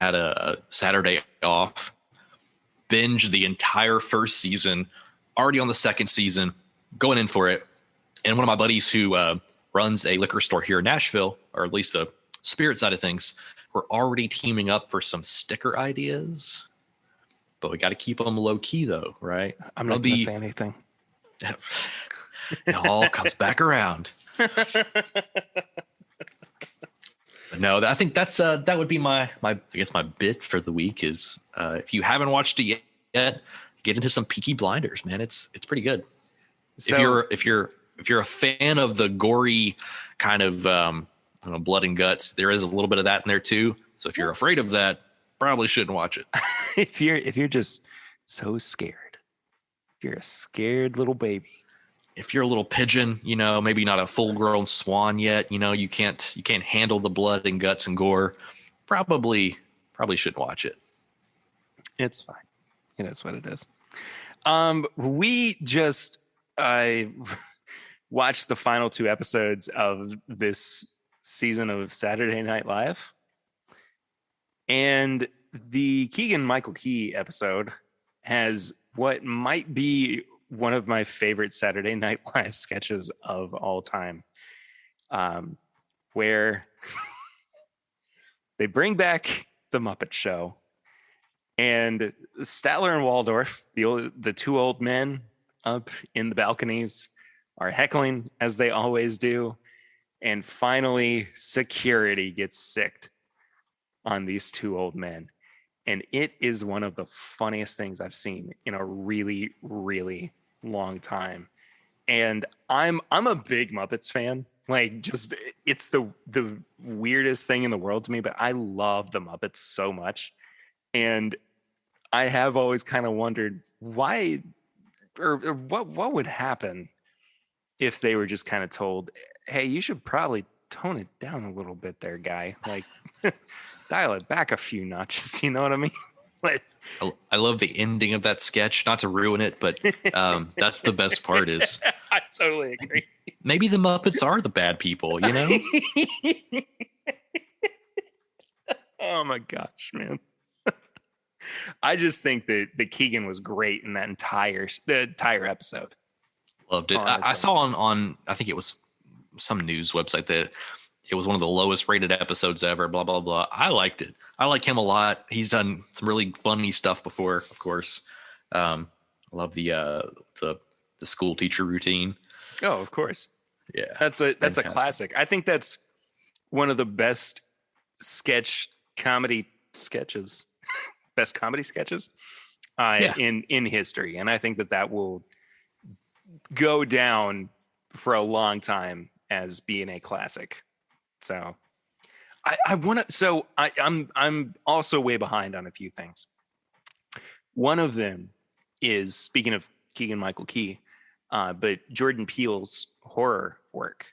had a Saturday off. Binge the entire first season, already on the second season, going in for it. And one of my buddies who runs a liquor store here in Nashville, or at least the spirit side of things, we're already teaming up for some sticker ideas. But we got to keep them low key, though, right? I'm not going to say anything. It all comes back around. But no, I think that would be my bit for the week is if you haven't watched it yet, get into some Peaky Blinders, man. It's pretty good. So, if you're a fan of the gory kind of blood and guts, there is a little bit of that in there too. So if you're afraid of that, probably shouldn't watch it. if you're just so scared, you're a scared little baby. If you're a little pigeon, maybe not a full-grown swan yet, you can't handle the blood and guts and gore, probably shouldn't watch it. It's fine. It is what it is. We just watched the final 2 episodes of this season of Saturday Night Live, and the Keegan-Michael Key episode has what might be one of my favorite Saturday Night Live sketches of all time, where they bring back the Muppet Show, and Statler and Waldorf, the 2 old men up in the balconies, are heckling as they always do, and finally security gets sicked on these 2 old men. And it is one of the funniest things I've seen in a really, really long time. And I'm a big Muppets fan. Like, just it's the weirdest thing in the world to me, but I love the Muppets so much. And I have always kind of wondered why or what would happen if they were just kind of told, hey, you should probably tone it down a little bit there, guy. Like, dial it back a few notches. You know what I mean? But I love the ending of that sketch. Not to ruin it, but that's the best part. Is I totally agree. maybe the Muppets are the bad people. You know? Oh my gosh, man. I just think that Keegan was great in that entire episode. Loved it. I saw on I think it was some news website that it was one of the lowest rated episodes ever. Blah blah blah. I liked it. I like him a lot. He's done some really funny stuff before, of course. I love the school teacher routine. Oh, of course. Yeah, That's a fantastic. classic. I think that's one of the best comedy sketches, best comedy sketches in history, and I think that will go down for a long time as being a classic. So I want to. So I'm also way behind on a few things. One of them is, speaking of Keegan Michael Key, but Jordan Peele's horror work.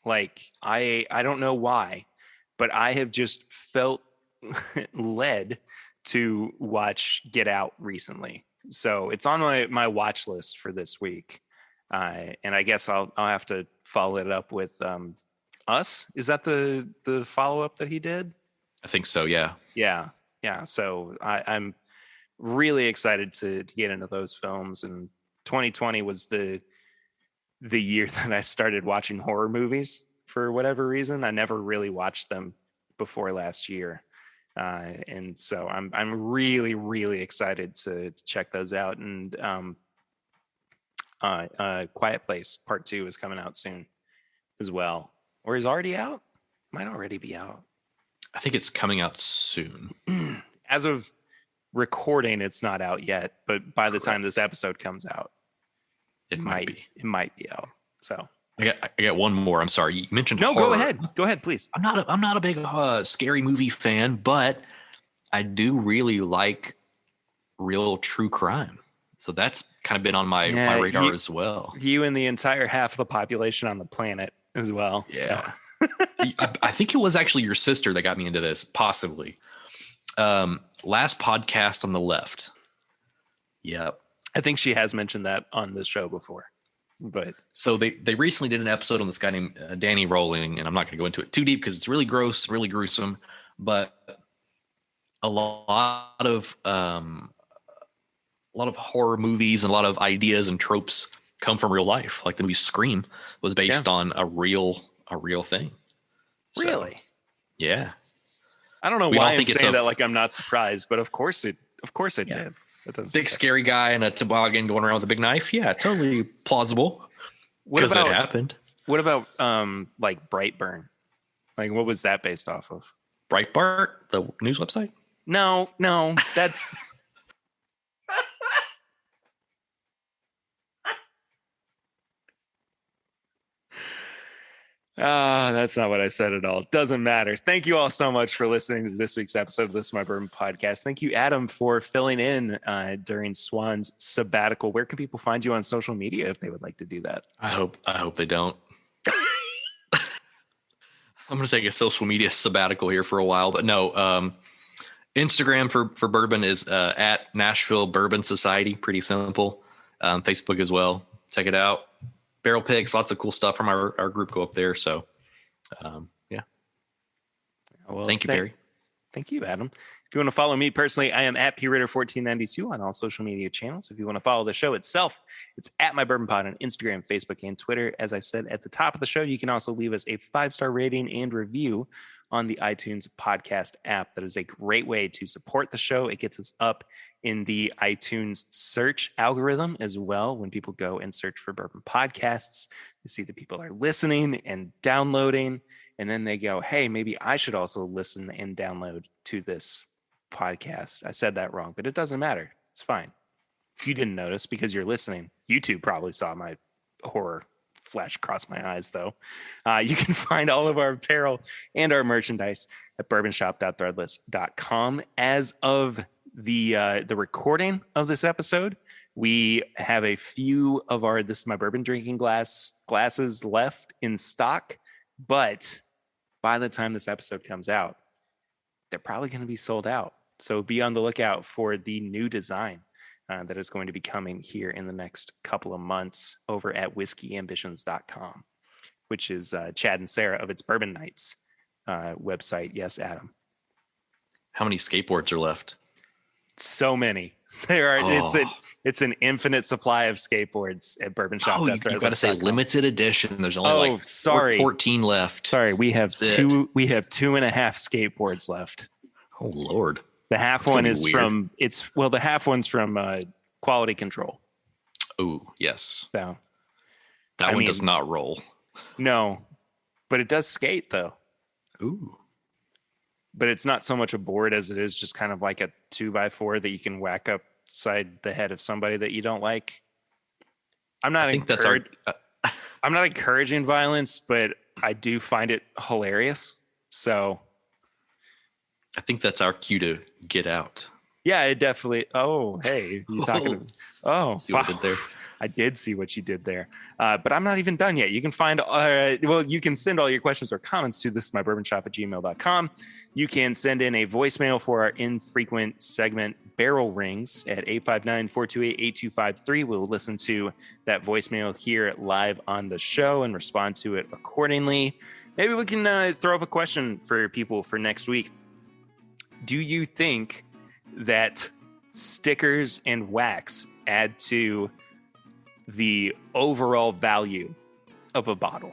Like I don't know why, but I have just felt led to watch Get Out recently. So it's on my watch list for this week. And I guess I'll have to follow it up with Us. Is that the follow up that he did? I think so. Yeah. Yeah. So I'm really excited to get into those films. And 2020 was the year that I started watching horror movies for whatever reason. I never really watched them before last year. And so I'm really, really excited to check those out. And Quiet Place Part 2 is coming out soon as well. Or is already out? Might already be out. I think it's coming out soon. As of recording, it's not out yet, but by the time this episode comes out, it might be out. So I got one more. I'm sorry. You mentioned no. horror. Go ahead, please. I'm not a big scary movie fan, but I do really like real true crime. So that's kind of been on my radar as well. You and the entire half of the population on the planet as well. Yeah. So. I think it was actually your sister that got me into this, possibly. Last podcast on the left. Yep. I think she has mentioned that on the show before. But so they recently did an episode on this guy named Danny Rolling, and I'm not going to go into it too deep because it's really gross, really gruesome. But a lot of horror movies and a lot of ideas and tropes come from real life. Like the movie Scream was based on a real thing. Really? So, yeah. I don't know why I'm saying that like I'm not surprised, but of course it did. Big scary guy in a toboggan going around with a big knife. Yeah, totally plausible. Because it happened. What about like Brightburn? Like what was that based off of? Breitbart, the news website? No, that's that's not what I said at all. Doesn't matter. Thank you all so much for listening to this week's episode of This Is My Bourbon Podcast. Thank you, Adam, for filling in during Swan's sabbatical. Where can people find you on social media if they would like to do that? I hope they don't. I'm going to take a social media sabbatical here for a while, but no. Instagram for bourbon is at Nashville Bourbon Society. Pretty simple. Facebook as well. Check it out. Barrel picks, lots of cool stuff from our group go up there. So, yeah. Well, thank you, Barry. Thank you, Adam. If you want to follow me personally, I am at pritter1492 on all social media channels. If you want to follow the show itself, it's at My Bourbon Pod on Instagram, Facebook, and Twitter. As I said at the top of the show, you can also leave us a 5-star rating and review on the iTunes podcast app. That is a great way to support the show. It gets us up in the iTunes search algorithm as well. When people go and search for bourbon podcasts, you see that people are listening and downloading, and then they go, hey, maybe I should also listen and download to this podcast. I said that wrong, but it doesn't matter. It's fine. You didn't notice because you're listening. YouTube probably saw my horror flash across my eyes, though. You can find all of our apparel and our merchandise at bourbonshop.threadless.com. As of the recording of this episode, we have a few of our This Is My Bourbon drinking glasses left in stock, but by the time this episode comes out, they're probably going to be sold out. So be on the lookout for the new design that is going to be coming here in the next couple of months over at whiskeyambitions.com, which is Chad and Sarah of It's Bourbon Nights website. Yes, Adam. How many skateboards are left? So many. There are. Oh. It's an infinite supply of skateboards at Bourbon Shop. Oh, you got to say limited edition. There's only 14 left. Sorry, we have two. We have 2.5 skateboards left. Oh Lord. The half one is from the half one's from Quality Control. Oh, yes. So that one does not roll. No, but it does skate though. Ooh. But it's not so much a board as it is just kind of like a 2x4 that you can whack upside the head of somebody that you don't like. I'm not encouraging violence, but I do find it hilarious. So I think that's our cue to get out. Yeah, it definitely. Oh, hey, you talking? See what I did there? I did see what you did there. But I'm not even done yet. You can find, you can send all your questions or comments to thisismybourbonshop@gmail.com. You can send in a voicemail for our infrequent segment Barrel Rings at 859-428-8253. We'll listen to that voicemail here live on the show and respond to it accordingly. Maybe we can throw up a question for people for next week. Do you think that stickers and wax add to the overall value of a bottle?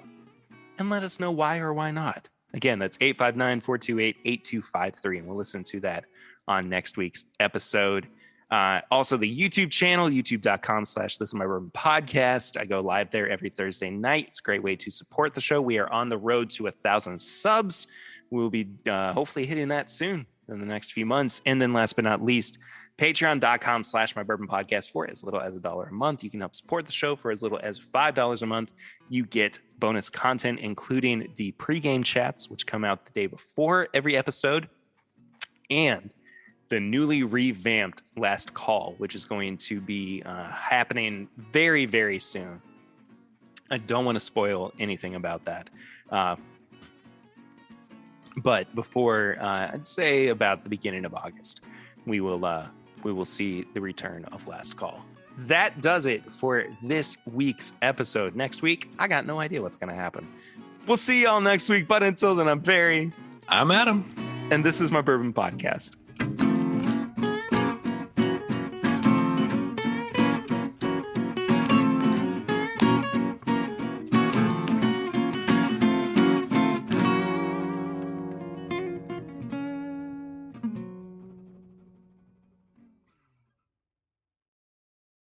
And let us know why or why not. Again, that's 859-428-8253. And we'll listen to that on next week's episode. Also, the YouTube channel, youtube.com/thisismybourbon podcast. I go live there every Thursday night. It's a great way to support the show. We are on the road to 1,000 subs. We'll be hopefully hitting that soon in the next few months. And then last but not least, patreon.com/mybourbonpodcast for as little as $1 a month. You can help support the show for as little as $5 a month. You get bonus content, including the pregame chats, which come out the day before every episode, and the newly revamped Last Call, which is going to be happening very, very soon. I don't want to spoil anything about that. But before, I'd say about the beginning of August, we will see the return of Last Call. That does it for this week's episode. Next week, I got no idea what's going to happen. We'll see y'all next week. But until then, I'm Barry. I'm Adam. And this is my Bourbon Podcast.